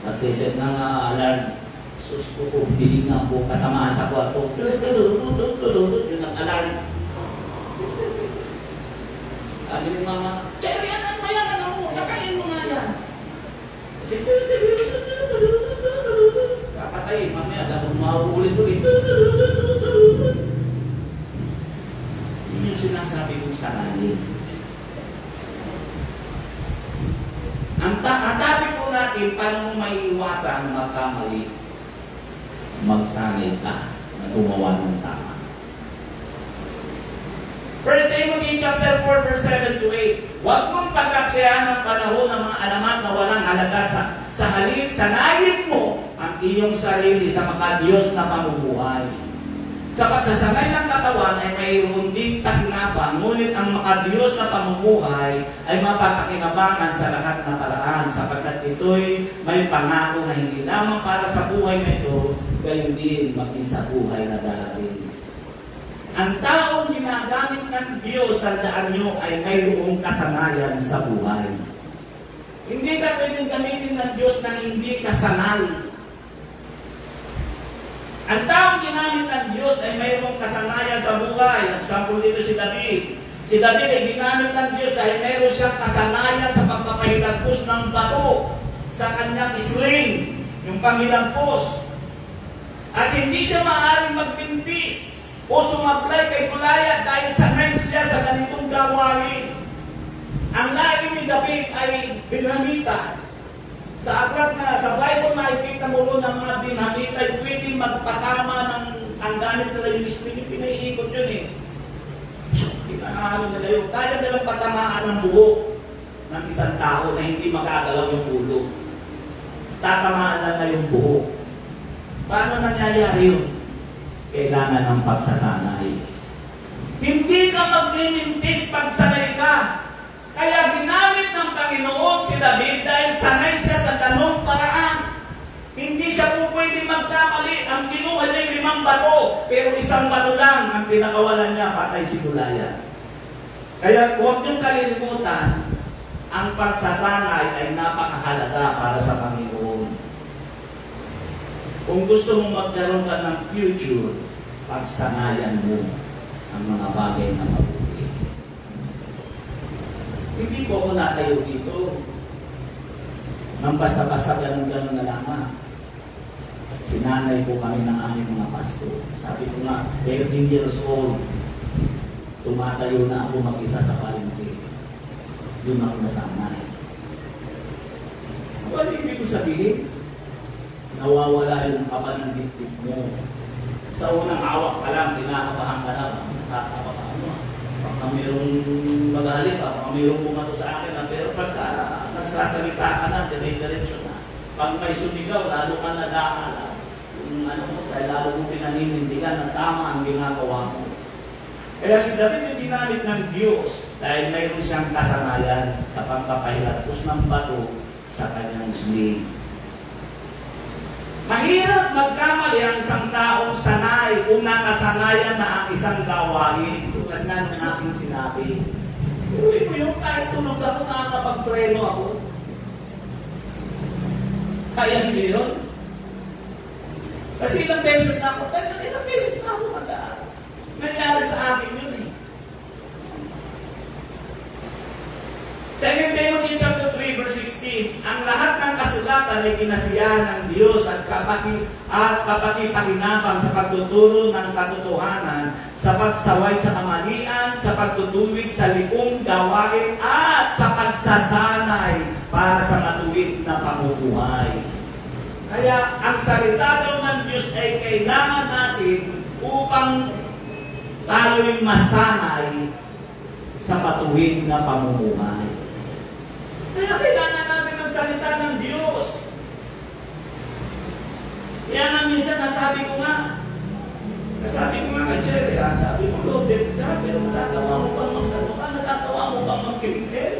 S1: Nagsiset ng alarm. Sus ko, gising na ako. Kasamahan sa kwarto. Yun ang alarm. Sabi ni mama, Cherry, anak mo yan, nakain mo nga yan. Kasi, kakatayin, mamaya, dapat mauulit-ulit. Yun yung sinasabi kong sanayin. Ang tabi po natin, paano mo maiiwasan magkamali? Magsanay ka na gumawa ng tama. 1 Timothy chapter 4, verse 7 to 8. Huwag mong pagkaksiyahan ng panahon ng mga alamat na walang halaga sa halip, sanayin mo ang iyong sarili sa makadiyos na pamumuhay. Sa pagsasanay ng katawan ay mayroon din takinabang, ngunit ang makadiyos na pamumuhay ay mapapakinabangan sa lahat na paraan, sapagkat ito'y may pangako na hindi lamang para sa buhay na ito, gayon din maging sa buhay na darating. Ang taong ginagamit ng Diyos, tandaan nyo, ay mayroong kasanayan sa buhay. Hindi ka pwedeng gamitin ng Diyos na hindi kasanay. Ang taong ginamit ng Diyos ay mayroong kasanayan sa buhay. Example dito si David. Si David ay ginamit ng Diyos dahil mayroon siyang kasanayan sa pagpapahilagpos ng bato sa kanyang sling, yung panghilagpos. At hindi siya maaaring magbintis o sumablay kay Goliath dahil sanay siya sa ganitong gawain. Ang lahi ni David ay Benhamita. Sa aklat na, sa Bible makikita mo rin ng mga Benhamita ay pwedeng magpatama ng ang gamit nila yung spring, pinaiikot yun eh. Pinakaano nila yun. Kaya nilang patamaan ng buhok ng isang tao na hindi makagalaw yung ulo. Tatamaan lang na yung buhok. Paano nangyayari yun? Kailangan ng pagsasanay. Hindi ka magmimintis pag sanay ka. Kaya ginamit ng Panginoon si David dahil sanay siya sa ganong paraan. Hindi siya po pwede magkamali. Ang kinuha niya yung 5 bato, pero isang bato lang ang pinakawalan niya, patay si Goliath. Kaya huwag niyong kalilimutan, ang pagsasanay ay napakahalaga para sa Panginoon. Kung gusto mong magkaroon ka ng future, pagsanayan mo ang mga bagay na mabuti. Hindi po ako natayo dito nang basta-basta ganun-ganun na lamang. Sinanay po kami ng aming mga pastor. Sabi ko nga, 13 years old, tumatayo na ako mag-isa sa palengke. Doon ako nasanay. Ano ibig ko sabihin? Nawawala yung kapananditip mo. Sa unang hawak ka lang, kinakabahan ka lang. Nakakabahan mo. Baka mayroong magalit, baka mayroong bumato sa akin. Pero pagka nagsasalita ka na, dire-diretso na. Pag may sumigaw, lalo ka nadakala. Kung ano mo, dahil lalo mo pinaninindigan na tama ang ginagawa mo. Kaya si David yung ginamit ng Diyos dahil mayroon siyang kasanayan sa pagpapahilagpos ng bato sa kanyang sling. Mahirap magkamali ang isang taong sanay kung nakasanayan na ang isang gawain. Tulad nga ng aking sinabi. Uwi mo yung kahit tulog ako, nakakapag-preno ako. Kaya hindi yun. Kasi ilang beses na ako, ilang beses na ako nangyari sa akin yun eh. 2 Timothy chapter 3 verse 16, ang lahat ng kasulatan ay kinasiyahan ng Diyos at kapakipakinabang sa pagtuturo ng katotohanan, sa pagsaway sa kamalian, sa pagtutuwid sa liong gawain, at sa pagsasanay para sa matuwid na pamumuhay. Kaya ang salita daw ng Diyos ay kailangan natin upang tayo'y masanay sa matuwid na pamumuhay. Kaya kailangan natin ang salita ng Diyos. Kaya nga minsan nasabi ko nga kay Cherry, sabi mo, loaded ka, pero nagagawa mo bang magkatuka? Nagagawa mo bang magkilingkel?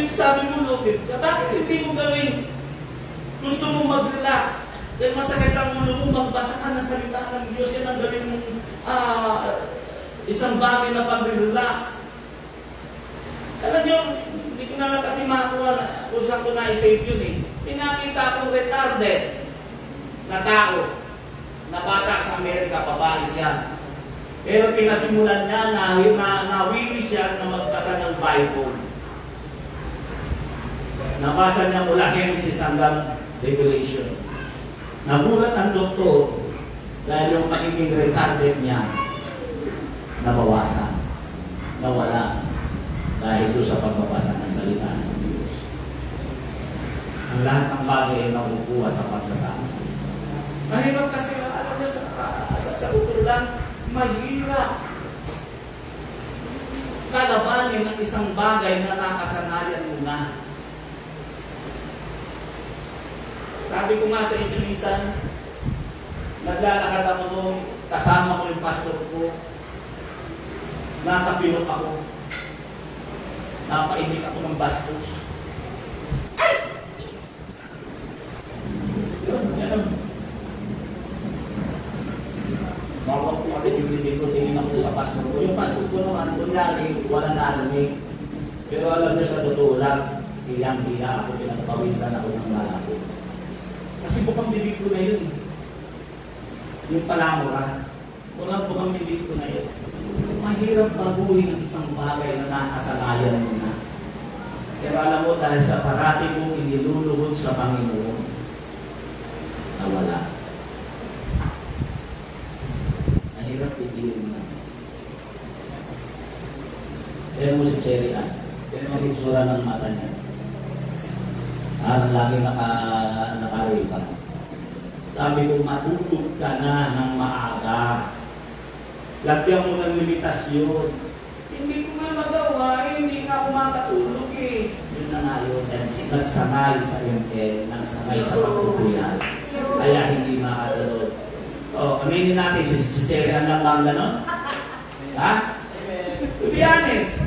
S1: Sabi mo, loaded ka. Bakit hindi mo gawin? Gusto mo mag-relax. Dahil masakit ang ulo mo, magbasa ka ng salita ng Diyos. Yan ang gawin mong isang bagay na pag-relax. Alam nyo, hindi ko na lang kasi makakuha kung saan ko na-save yun eh. Pinakita akong retarded na tao, na bata sa Amerika, babae siya. Pero pinasimulan niya, nawili siya na magbasa ng Bible. Nabasa niya mula Genesis hanggang Revelation. Nagulat ang doktor dahil yung pagiging retarded niya nabawasan, nawala. Dahil doon sa pagbabasa ng salita ng Diyos. Ang lahat ng bagay ay nakukuha sa pagsasama. Mahirap kasi, alam niyo, sa utol lang, mahirap kalabanin ng isang bagay na nakasanayan mo na. Sabi ko nga sa inyo minsan, naglalakad ako nung kasama ko yung pastor ko, natapilok ako. Napaimik ako ng bastos. Ay! Yun, yan. Bawang po kami. hiyang-hiya ako, pinagpawisan ako ng bala ko. Kasi bukang bibig ko na yun. Yung palamura, bukang bibig ko na yun. Mahirap baguhin ang isang bagay na nakasanayan mo na. Pero alam mo, dahil sa parati mong iniluluhod sa Panginoon, nawala. Mahirap tigilan na. Pero mo si Cherry Ann, pero ang itsura ng mata niya. Ang lagi nakaripa. Sabi ko, matulog ka na ng maaga. Lagyan mo ng limitasyon. Hindi ko nga magawa, hindi nga ako makatulog eh. Yun na nga yun, nagsanay sa iyong nagsanay sa pagkukuyan. Kaya hindi makatulog. O, aminin natin, si Cherry Ann lang bang ganon? Ha? To be honest,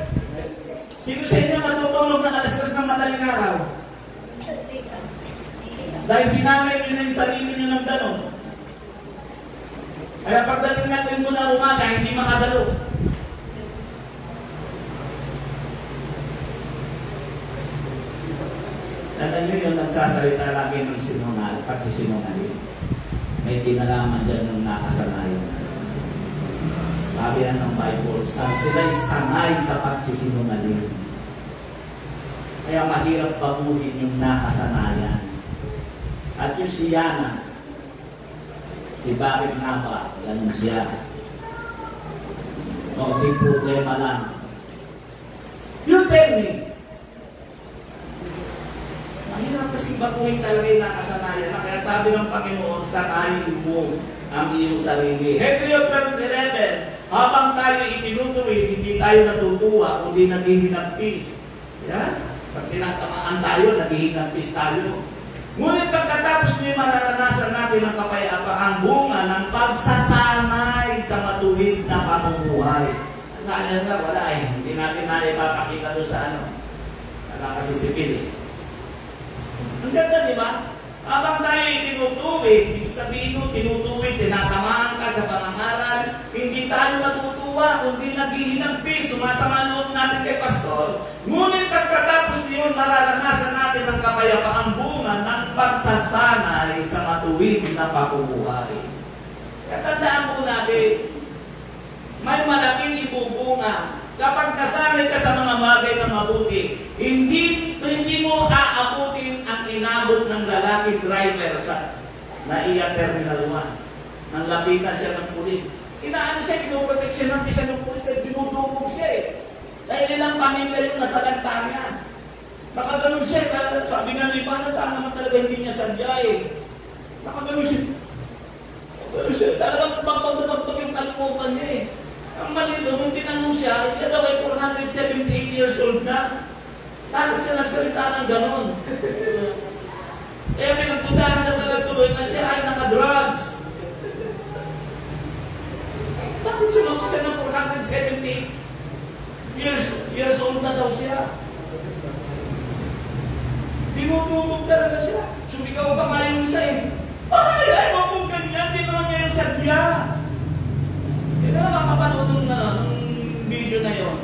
S1: sino sa inyo natutulog ng alas-alas ng madaling araw? Dahil sinanay nyo na yung sarili nyo ng ganon. Kaya pagdating natin mo na umaga, hindi makadalo. Tandaan nyo yung nagsasalita lagi ng sinungaling, pagsisinungaling. May kinalaman dyan ng nakasanayan. Sabi yan ng Bible, sila'y sanay sa pagsisinungaling. Kaya mahirap baguhin yung nakasanayan. At yung si Yana, si Bakit nga ba, ganun siya. May problema lang. You tell me, mahirap kasi baguhin talaga yung nakasanayan. Kaya sabi ng Panginoon, sanayin mo ang iyong sarili. Hebrew 12:11, habang tayo itinutuwid, hindi tayo natutuwa, kundi naghihinagpis. Yan. Pag tinatamaan tayo, naghihinagpis tayo. Ngunit pagkatapos niyo mararanasan natin ang kapayapaan, bunga ng pagsasanay sa matuwid na pamumuhay. Saan yan ba? Wala eh. Hindi natin na ipapakita doon sa ano. Wala kasi sipil eh. Ang ganda, di ba? Habang tayo tinutuwid, ibig sabihin mo, tinutuwid, tinatamaan ka sa pangangaral, hindi tayo natutuwa, kundi naghihinagpis, sumasama loob natin kay Pastor. Ngunit pagkatapos niyon, mararanasan natin ang kapayapaang bunga ng pagsasanay sa matuwid na pamumuhay. Kaya tandaan po natin, may malaking ibubunga. Kapag nasanay ka sa mga bagay na mabuti, hindi mo aabutin ang inabot ng lalaki driver sa NAIA Terminal 1. Nang lapitan siya ng pulis. Inaano siya, pinoproteksyonan siya ng pulis dahil dinudukog siya eh. Dahil ilang pamilya yung nasa lanta niya. Nakaganon siya, sabi nga ni Pana, naman talaga hindi niya sadya eh. Nakaganon siya. Nakaganon siya. Talagang pagpagpagpag yung kalpukan niya eh. Ang mali doon, nung tinanong siya daw ay 478 years old na. Bakit siya nagsalita ng ganon? Kaya pinagtudahan siya tuloy na siya ay naka-drugs. Bakit sumagot siya ng 478 years old na daw siya? Tinutubog talaga siya. Sumigaw pa nga yung isa eh. Ay, mo kung ganyan, di naman niya yung sadya. Hindi na makapanood ng video na yon.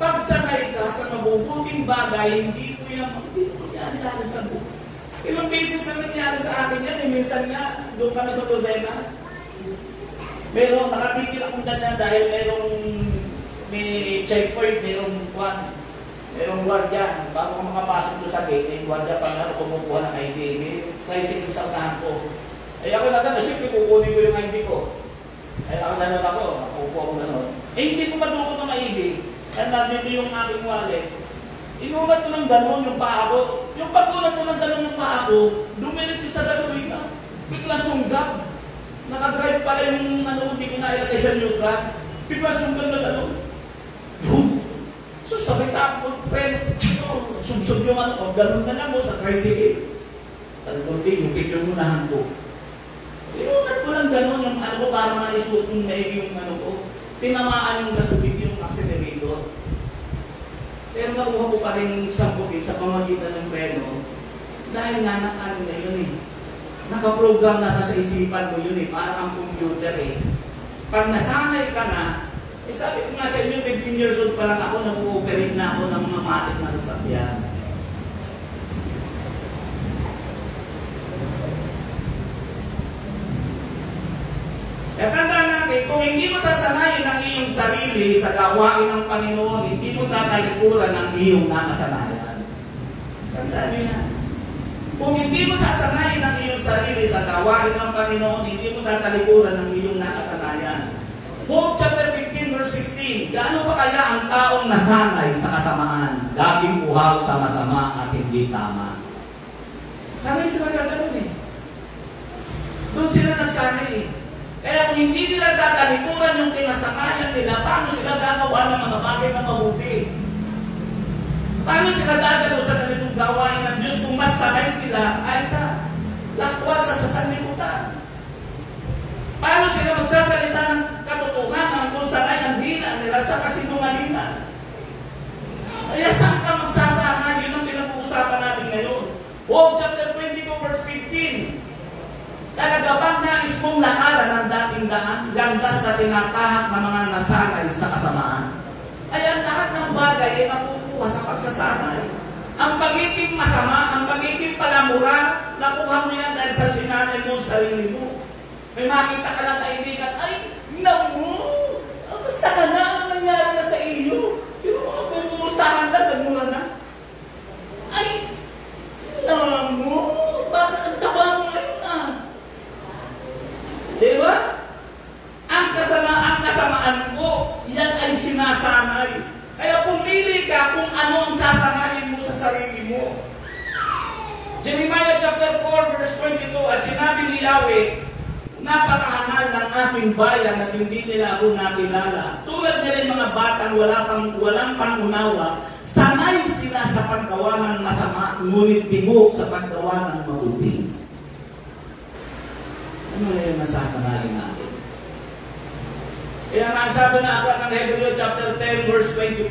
S1: Pag sanay ka sa mabubuting bagay, hindi ko yan nangyari sa buhay. Ilang beses na nangyari sa akin yan, eh. Minsan nga, doon kami sa Lucena. Pero nakatigil akong dana dahil may checkpoint, merong gwardiya. Bago ka makapasok doon sa gate, may gwardiya pa nga kumukuha ng ID. May tricycle sa unahan ko. Ay ako na siyempre kukunin ko yung ID ko. Ay ako nakupo ako gano'n. Hindi ko madukot ng ID. Kaya nandito yung aking wallet. Inulat ko ng gano'n yung paa ko. Yung pag-ulat ko ng gano'n yung paa ko, dumilit siya sa gasolina. Bigla sunggab. Nakadrive pala yung hindi ko nailagay sa neutral. Bigla sunggab na gano'n. So sabi tapos, sumsub yung gano'n na lang mo sa tricycle. Yung picture mo na hanto. Inulat ko lang gano'n yung ko para maisuot yung naigi yung ko. Tinamaan yung gasolina yung accelerator. Pero nakuha ko pa rin sampugin sa pamagitan ng preno dahil nanakano na yun eh. Nakaprogram na sa isipan mo yun eh, parang ang computer eh. Pag nasanay ka na, sabi ko nga sa inyo, 15 years old pa lang ako, nag-ooperate na ako ng mga matik na sasakyan.
S4: Kaya tandaan natin, kung hindi mo sasanayin ang iyong sarili sa gawain ng Panginoon, hindi mo tatalikuran ang iyong nakasanayan. Tandaan niyo yan. Kung hindi mo sasanayin ang iyong sarili sa gawain ng Panginoon, hindi mo tatalikuran ang iyong nakasanayan. Job chapter 15 verse 16, gaano pa kaya ang taong nasanay sa kasamaan, laging uhaw sa masama at hindi tama? Sanay sila sa ganun eh. Doon sila nagsanay eh. Kaya kung hindi nila tatalikuran yung kinasanayan nila, paano sila gagawa ng mga bagay na mabuti? Paano sila dadalo sa ganitong gawain ng Diyos kung mas sanay sila ay sa lakwat sa sanlibutan? Paano sila magsasalita ng katotohanan kung sanay ang dila nila sa kasinungalingan? Kaya saan ka magsasana? Yun ang pinag-uusapan natin ngayon. Job chapter 22 verse 15. Talaga bang nais mong lakaran ang dating daan, landas na tinatahak ng mga nasanay sa kasamaan? Kaya lahat ng bagay ay nakukuha sa pagsasanay. Ang pagiging masama, ang pagiging palamura, nakuha mo yan dahil sa sinanay mo, sarili mo. May makita ka lang kaibigan, ay, namu! Basta ka na, ano nangyari na sa iyo? Yung mga pumumustahan lang, nagmura na. Ay, namu! Bakit ang taba mo ngayon ah? Diba? Ang kasamaan ko, yan ay sinasanay. Kaya pumili ka kung ano ang sasanayin mo sa sarili mo. Jeremiah chapter 4 verse 22, at sinabi ni Yahweh, napakahangal ng aking bayan at hindi nila ako nakilala. Tulad nila yung mga batang walang pangunawa, sanay sila sa paggawa ng masama, ngunit bigo sa paggawa ng mabuti. Ano na yung masasanayin natin? Kaya nasabi na aklat ng Hebreo chapter 10 verse 25,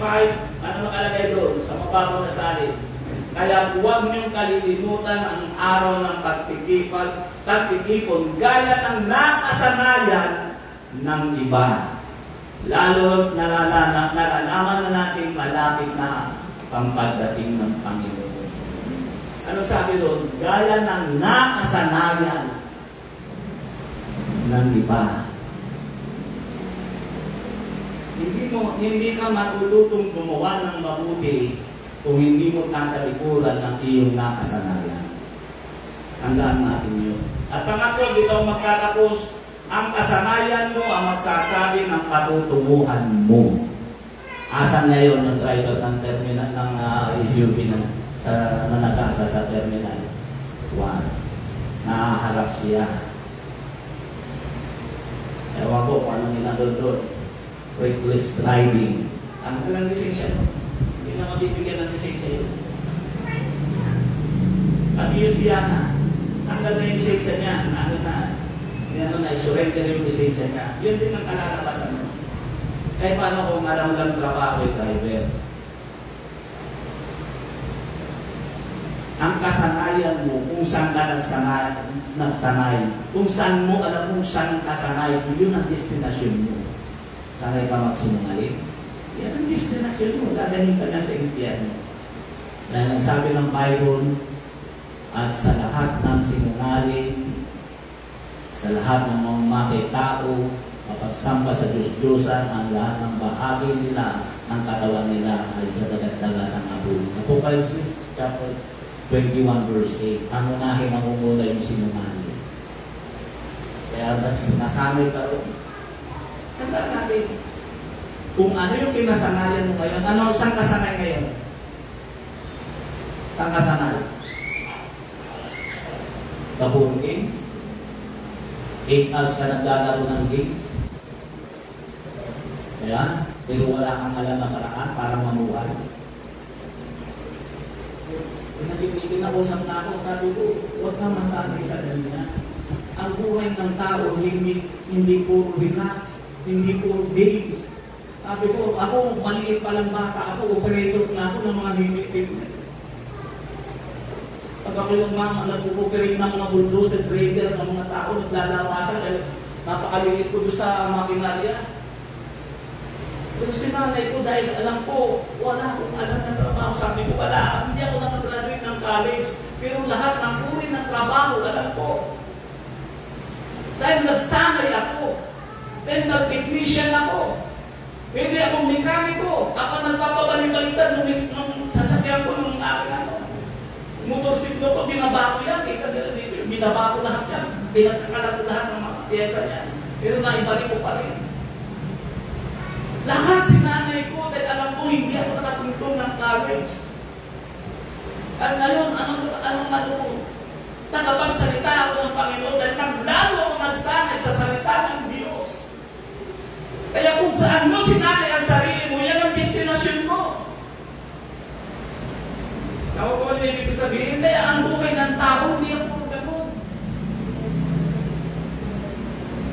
S4: ano nakalagay doon sa mababaw na salin? Kaya huwag niyong kalilimutan ang araw ng pagtitipon gaya ng nakasanayan ng iba. Lalo nalalaman na natin malapit na ang pagdating ng Panginoon. Ano sabi doon? Gaya ng nakasanayan ng iba. Hindi ka matututong gumawa ng mabuti kung hindi mo tatalikuran ang iyong nakasanayan. Tandaan natin yun. At pangatlo, dito magtatapos, ang kasanayan mo ang magsasabi ng patutunguhan mo. Asan ngayon yung driver ng terminal ng SUV na nagasa sa terminal 1? Nakaharap siya. Ewan ko kung anong inandun doon. Reckless driving. Ang lang lisensya mo. Hindi na mabibigyan ng lisensya yun. Pag-use niya na. Hanggang na yung lisensya niya. I-surrender yung lisensya niya. Yun din ang kalalabasan mo. Kaya paano kung alam lang trabaho yung driver? Ang kasanayan mo, kung saan ka nagsanay, kung saan mo alam kung saan kasanay, yun ang destinasyon mo. Sanay ka magsinungaling. Yan ang destinasyon mo. Dadaling ka na sa impyerno. Dahil ang sabi ng Bible, at sa lahat ng sinungaling, sa lahat ng mga makitao, mapagsamba sa Diyos-Diyosan, ang lahat ng bahagi nila, ng katawan nila ay sa dagat-dagat ng abo. Apocalypse chapter 21 verse 8. Ang unahin ang umula yung sinungaling. Kaya nasanay ka rin. Tanda natin, kung ano yung kinasanayan mo ngayon, saan kasanay ngayon? Saan kasanay? Sa board games? 8 hours ka naglalaro ng games? Kaya, pero wala kang alam na paraan para mamuhay. Pinag-usap na ako, sabi ko, huwag na masanay sa ganyan. Ang buhay ng tao, hindi puro relax, hindi puro games. Sabi ko, ako, maliit pa lang bata, ako, operator na ako ng mga equipment. Pag ako yung nag-operate ng mga bulldozer, grader, ng mga tao, naglalawasan, dahil napakaliit ko doon sa makinarya. Pero sinanay ko dahil alam ko, wala akong alam ng trabaho. Sabi ko, wala, hindi ako nakagraduate ng college. Pero lahat ng uri ng trabaho, alam ko. Dahil nagsanay ako. dental technician ako. Pwede akong mekaniko. Ako nagpapabalik-baliktad nung sasakyan ko nung aking motorsiklo ko, binaba ko yan. Binaba ko lahat yan. Pinagkakalat ko lahat ng mga pyesa niya. Pero naibalik ko pa rin. Lahat sinanay ko dahil alam ko hindi ako nakatungtong ng college. At ngayon, anong tagapagsalita ako ng Panginoon dahil naglalo ako nagsanay sa salita ng Diyos. Kaya kung saan mo sinanay ang sarili mo, yan ang destinasyon mo. Ako ko ano ibig sabihin, kaya ang buhay ng tao, hindi ang puro ganun.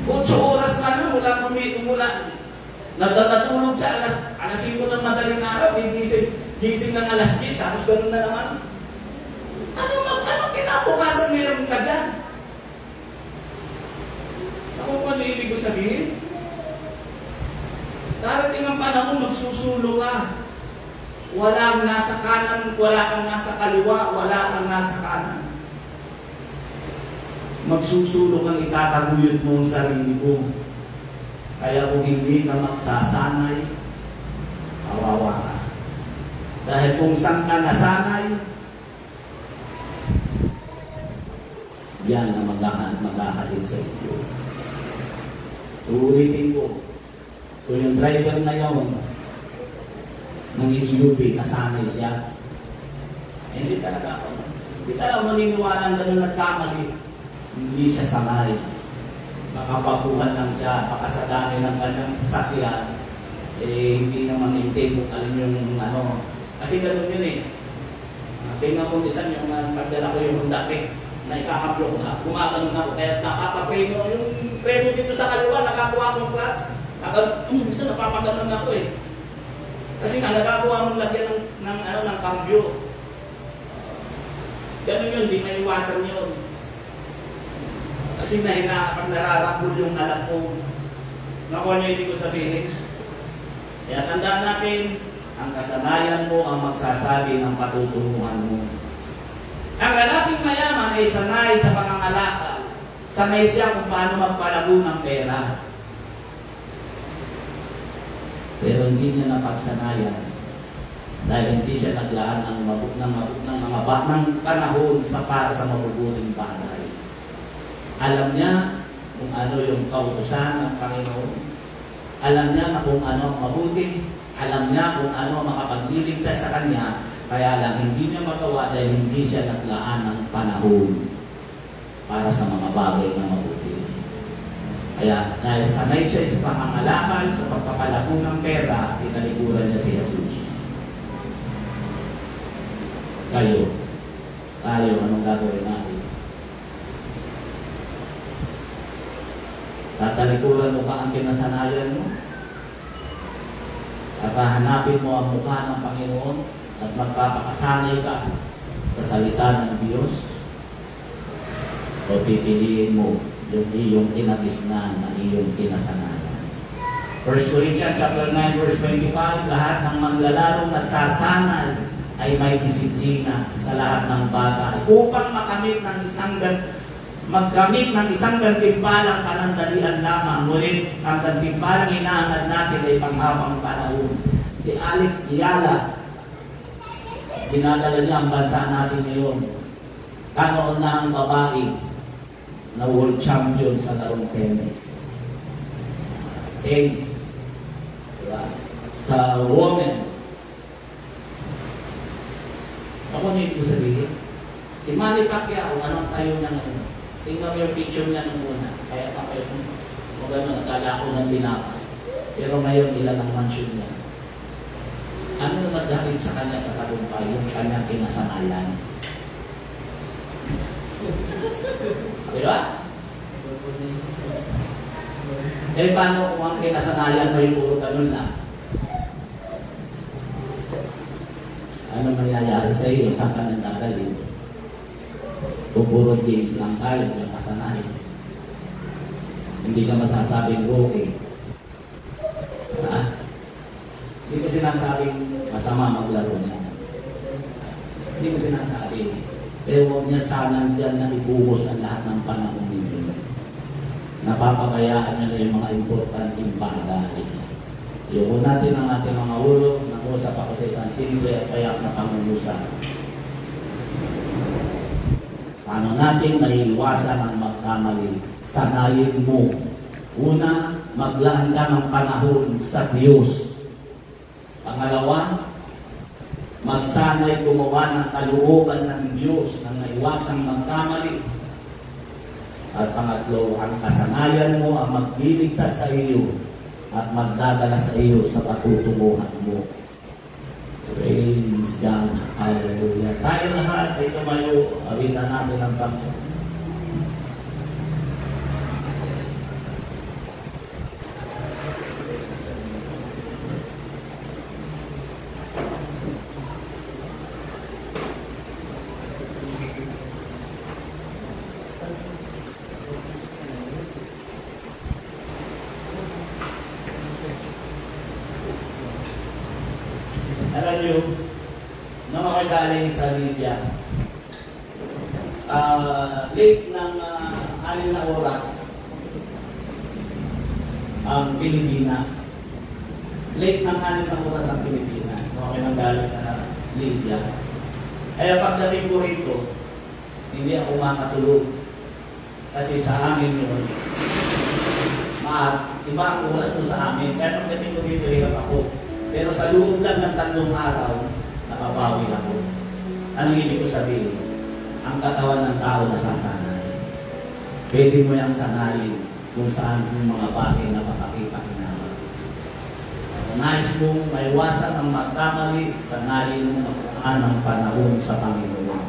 S4: 8 oras na lang, wala kumula. Nagtatulog ka, alas 5 ng madaling araw, gising ng alas 10, tapos ganun na naman. Ano kinabukasan meron ka dyan? Ako kung ano ibig ko sabihin? Darating ang panahon, magsusulo ka. Walang nasa kanan, wala kang nasa kaliwa, wala kang nasa kanan. Magsusulo kang itataguyod mo ang sarili mo. Kaya kung hindi ka magsasanay, kawawa ka. Dahil kung saan ka nasanay, yan ang maghahalin sa iyo. Uulitin ko, kung yung driver na yun, ng SUV, nasanay siya. Hindi talaga maniniwala gano'n nagkamali. Hindi siya sanay. Makapaguhan lang siya, baka sa dami ng kanyang sasakyan, hindi naman maintain kung alin yung Kasi gano'n yun eh. Tingnan ko minsan yung pagdala ko yung dati na ikakablo ko na, gumaganon ako, kaya nakakapreno yung preno dito sa kaliwa, nakakuha akong clutch. Minsan napapaganon ako eh. Kasi nga, nagagawa mong lagyan ng cambio. Ganun yun, di maiwasan yun. Kasi pag nararambol yung alam ko, nakuha niyo hindi ko sabihin. Kaya tandaan natin, ang kasanayan mo ang magsasabi ng patutunguhan mo. Ang lalaping mayaman ay sanay sa pangangalakal. Sanay siya kung paano magpalago ng pera. Pero hindi niya napagsanayan dahil hindi siya naglaan ng mga panahon para sa mabubuting bagay. Alam niya kung ano yung kautusan ng Panginoon. Alam niya na kung ano ang mabuti. Alam niya kung ano ang makapagdiligtas sa kanya. Kaya lang hindi niya magawa dahil hindi siya naglaan ng panahon para sa mga bagay na mabuti. Kaya dahil sanay siya sa pangangalaman, sa pagpapalago ng pera, italikuran niya si Jesus. Tayo, anong gagawin natin? Tatalikuran mo ka ang kinasanayan mo? At hahanapin mo ang mukha ng Panginoon at magpapakasanay ka sa salita ng Diyos? O pipiliin mo yung iyong kinatisnan na iyong kinasanayan? 1 Corinthians chapter 9 verse 25, lahat ng manlalarong nagsasanay ay may disiplina sa lahat ng bagay upang magkamit ng isang gantimpalang panandalian lamang, ngunit ang gantimpalang inaangad natin ay panghabang panahon. Si Alex Iyala, dinadala niya ang bansa natin ngayon. Kanoon na ang babae na world champion sa larong tennis. Diba? Sa women. Ako nito ko sabihin, si Manny Pacquiao, anong tayo niya ngayon? Tingnan mo yung picture niya nung una. Kaya pa kayo kung gano'n, nakala ko ng tinapay. Pero ngayon, ilan ang mansion niya. Ano nagdahil sa kanya sa tagumpay? Yung kanyang kinasanayan. Diba? Eh, paano kung ang kinasanayan mo yung puro ganun lang? Ano mangyayari sa iyo? Saan ka nang dadalhin? Kung puro games lang tayo, yung kasanayan. Hindi ka masasabing okay. Ha? Hindi ko sinasabing masama maglaro niya. Hindi ko sinasabi. Pero huwag niya sana dyan na ibuhos ang lahat ng panahon ninyo.
S1: napapabayaan niya na yung mga importanteng bagay. Iuun natin ang ating mga ulo, nag-usap ako sa isang simple at payak na pangungusap. Paano natin maiiwasan ang magkamali? Sanayin mo. Una, maglaan ka ng panahon sa Diyos. Pangalawa, magsanay gumawa ng kalooban ng Diyos na naiwasang magkamali. At pangatlo, ang kasanayan mo ang magliligtas sa iyo at magdadala sa iyo sa patutunguhan mo. Praise God. Hallelujah. Tayo lahat ay tumayo. Awitan natin ang Panginoon. Alam nyo, nung ako galing sa Libya, late ng 6 na oras ang Pilipinas. Late ng 6 na oras ang Pilipinas nung ako nang galing sa Libya. Kaya pagdating ko rito, hindi ako makatulog. Kasi sa amin yun, iba ang oras mo sa amin. Kaya pagdating ko dito, hirap ako. Pero sa loob lang ng 3 araw, nakabawi ako. Anong ibig ko sabihin? Ang katawan ng tao nasasanay. Pwede mo yung sanayin kung saan sa mga bagay na mapakita-kinawa. Kung nais mong maiwasan ang magkamali, sanayin mo ang panahon sa Panginoon.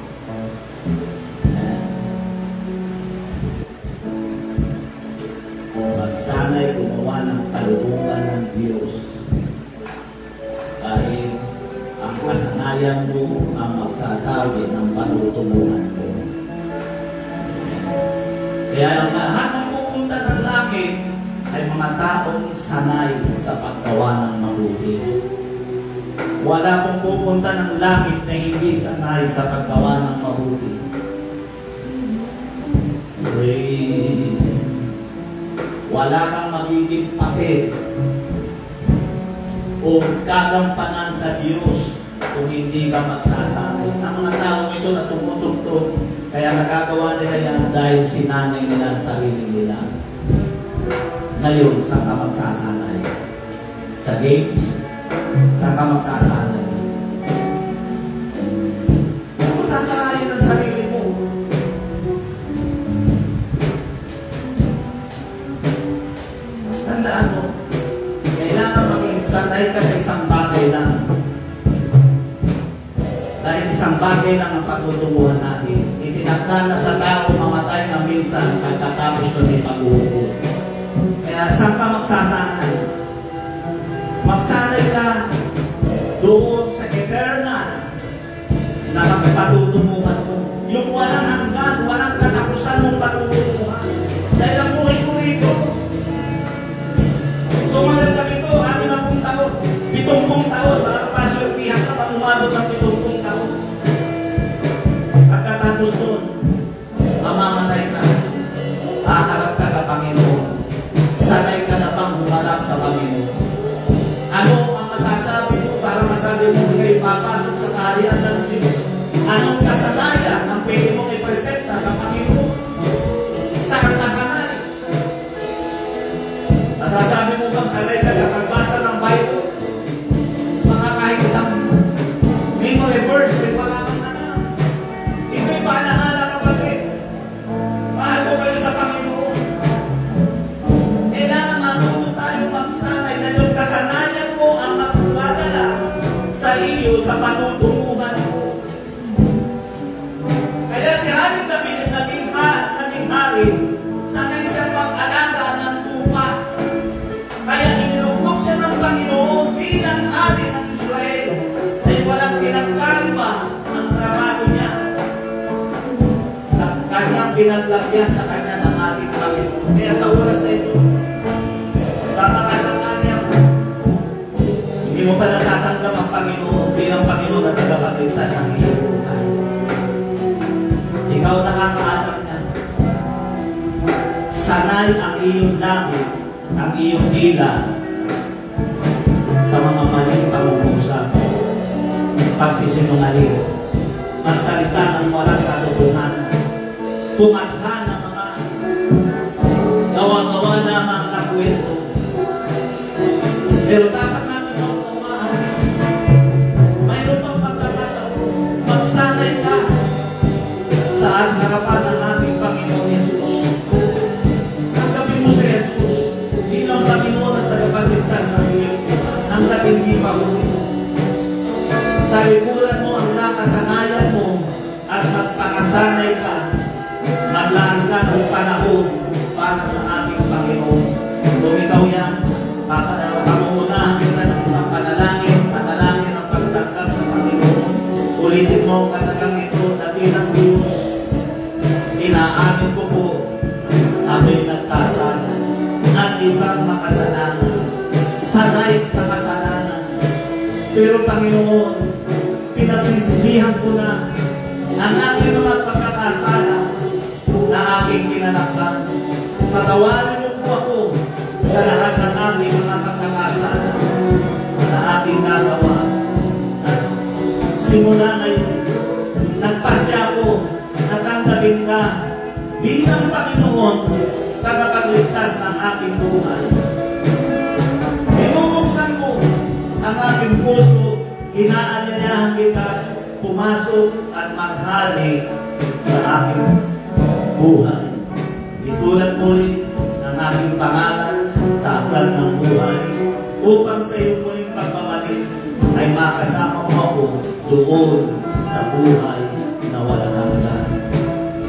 S1: Magsanay gumawa ng kalooban ng Diyos. Dahil ang kasanayan mo ang magsasabi ng patutunguhan mo. Kaya ang lahat ng pupunta ng langit ay mga taong sanay sa paggawa ng mabuti. Wala pong pupunta ng langit na hindi sanay sa paggawa ng mabuti. Wala kang magiging papel o gagampanan sa Diyos kung hindi ka magsasabi. Ang mga tao ito na tumutugtog, kaya nagagawa nila yan dahil sinanay nila ang sarili nila. Ngayon, saan ka magsasanay? Sa games? Saan ka magsasanay? Saan mo sasanayin ang sarili mo? Tandaan mo, kailangan maging sanay ka sa isang bagay lang. Dahil isang bagay lang ang pagtutunguhan natin. Itinakda na sa tao mamatay na minsan pagkatapos na may pag-uukot. Kaya saan ka magsasanay? Magsanay ka doon sa eternal na pagtutunguhan mo. Yung walang hanggan, walang katapusan mong pagtutunguhan. Dahil ang buhay ko rito, tumanggap ka ito, 60 taon, 70 taon, makakapaswertihan ka pag umabot ng 70 taon. Pagkatapos doon, mamamatay ka, haharap ka sa Panginoon. Sanay ka na bang humarap sa Panginoon? Ano ang masasabi mo para masabi mo kayo papasok sa kaharian ng Diyos? Anong kasanayan ang pwede mong ipresenta sa Panginoon? Saan ka sanay? Masasabi mo bang sanay ka sa pagbasa ng Bible? Mga kahit isang memory verse, may wala kang alam. Ito'y paalaala kapatid. Mahal ko kayo sa Panginoon. Kailangan matulog tayo magsanay na yung kasanayan mo ang magpadala sa iyo sa patutunguhan mo. Kaya si Haring David at naging hari, sanay siya mag-alaga ng tupa. Kaya inilugtog siya ng Panginoon bilang hari ng Israel. Ay walang pinagkaiba ang trabaho niya. Sa kanyang pinaglagyan sa kanya ng ating Panginoon. Kaya sa oras na ito, papakasangan niya, hindi mo pa natatanggap ang Panginoon bilang Panginoon at tagapagligtas ng iyong buhay. Ikaw nakakaanap niya.
S4: Sanay ang iyong langit, ang iyong dila sa mga maling pangungusap, pagsisinungaling, magsalita ng walang katotohanan, pumatha ng mga gawa-gawa lamang na kwento. Pero dapat natin maunawaan, mayroon pang pagkakataon, magsanay ka sa harapan ng ating Panginoon Yesus. Tanggapin mo si Jesus bilang Panginoon at tagapagligtas ng iyong buhay hanggat hindi pa huli. Talikuran mo ang nakasanayan mo at magpakasanay ka, maglaan ka ng panahon para sa ating Panginoon. Kung ikaw yan, pamungunahan kita ng isang panalangin ang pagtanggap sa Panginoon. Ulitin mo ang katagang ito, dakilang Diyos, inaamin ko po, ako'y nagkasala at isang makasalanan, sanay sa kasalanan. Pero Panginoon, pinagsisisihan ko na ang aking mga pagkakasala na aking kinalakhan. Patawarin mo po ako sa lahat ng aking mga pagkakasala na aking nagawa. At simula ngayon, nagpasya ako na tanggapin ka bilang Panginoon, tagapagligtas ng aking buhay. Binubuksan mo ang aking puso, inaanyayahan kita pumasok at maghali sa aking buhay. Isulat muli ang aking pangalan sa aklat ng buhay upang sa iyong muling pagbabalik ay makasama mo ako doon sa buhay na walang hanggan.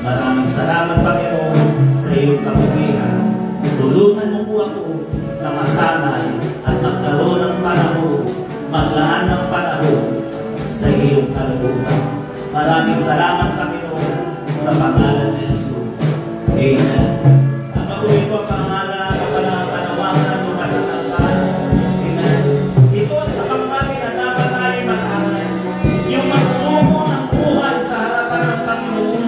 S4: Maraming salamat, Panginoon, sa iyong kabutihan. Tulungan mo po ako na masanay at magkaroon ng panahon, maglaan ng panahon sa iyong kalooban. Maraming salamat, Panginoon, sa pangalan ni Jesus. Amen. Ang mabuhay ko ang pangalan sa panawagan ng lumasanangkan. Amen. Ito ang sa pagpati na dapat tayo masanay. Yung magsumo ng buhay sa harapan ng Panginoon.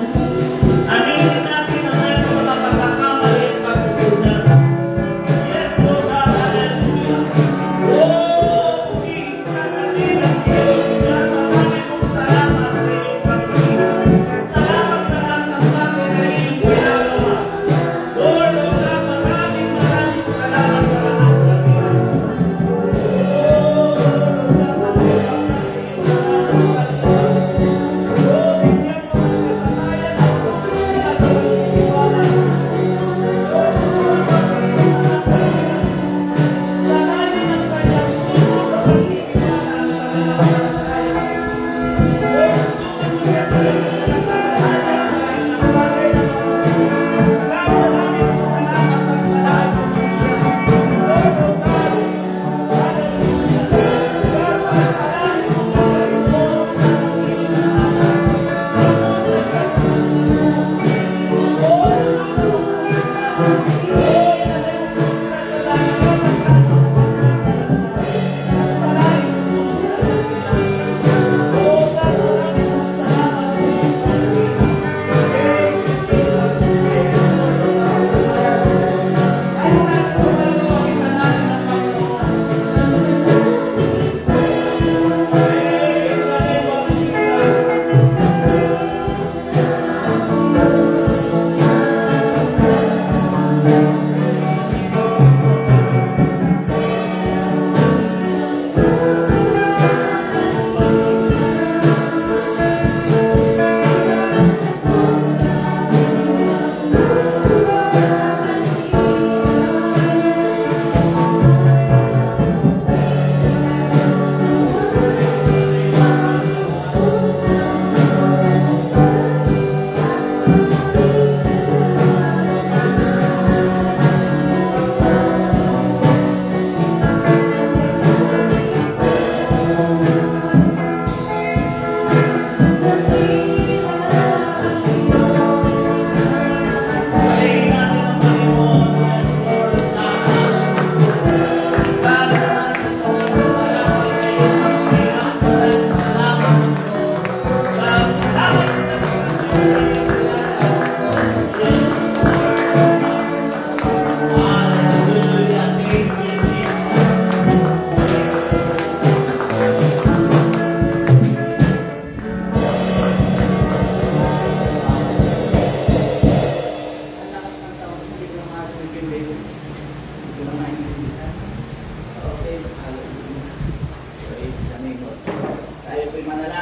S4: Aminin natin ang ating mga pagkakamali at pagkukunan. Yes, Lord God, hallelujah. Oh, kita natin ang Diyos. Maraming mong salamat sa iyong pagkakilan. Salamat sa lahat ng bagay na iyong ginagawa.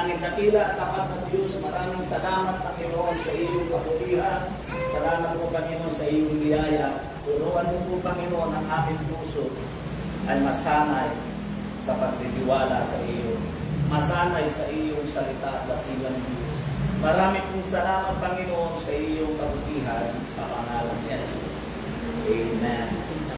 S4: Manalangin, dakila at tapat na Diyos, maraming salamat, Panginoon, sa iyong kabutihan. Salamat po, Panginoon, sa iyong biyaya. Turuan mo po, Panginoon, ang aming puso ay masanay sa pagtitiwala sa iyo. Masanay sa iyong salita, dakilang Diyos. Marami pong salamat, Panginoon, sa iyong kabutihan sa pangalan ni Jesus. Amen.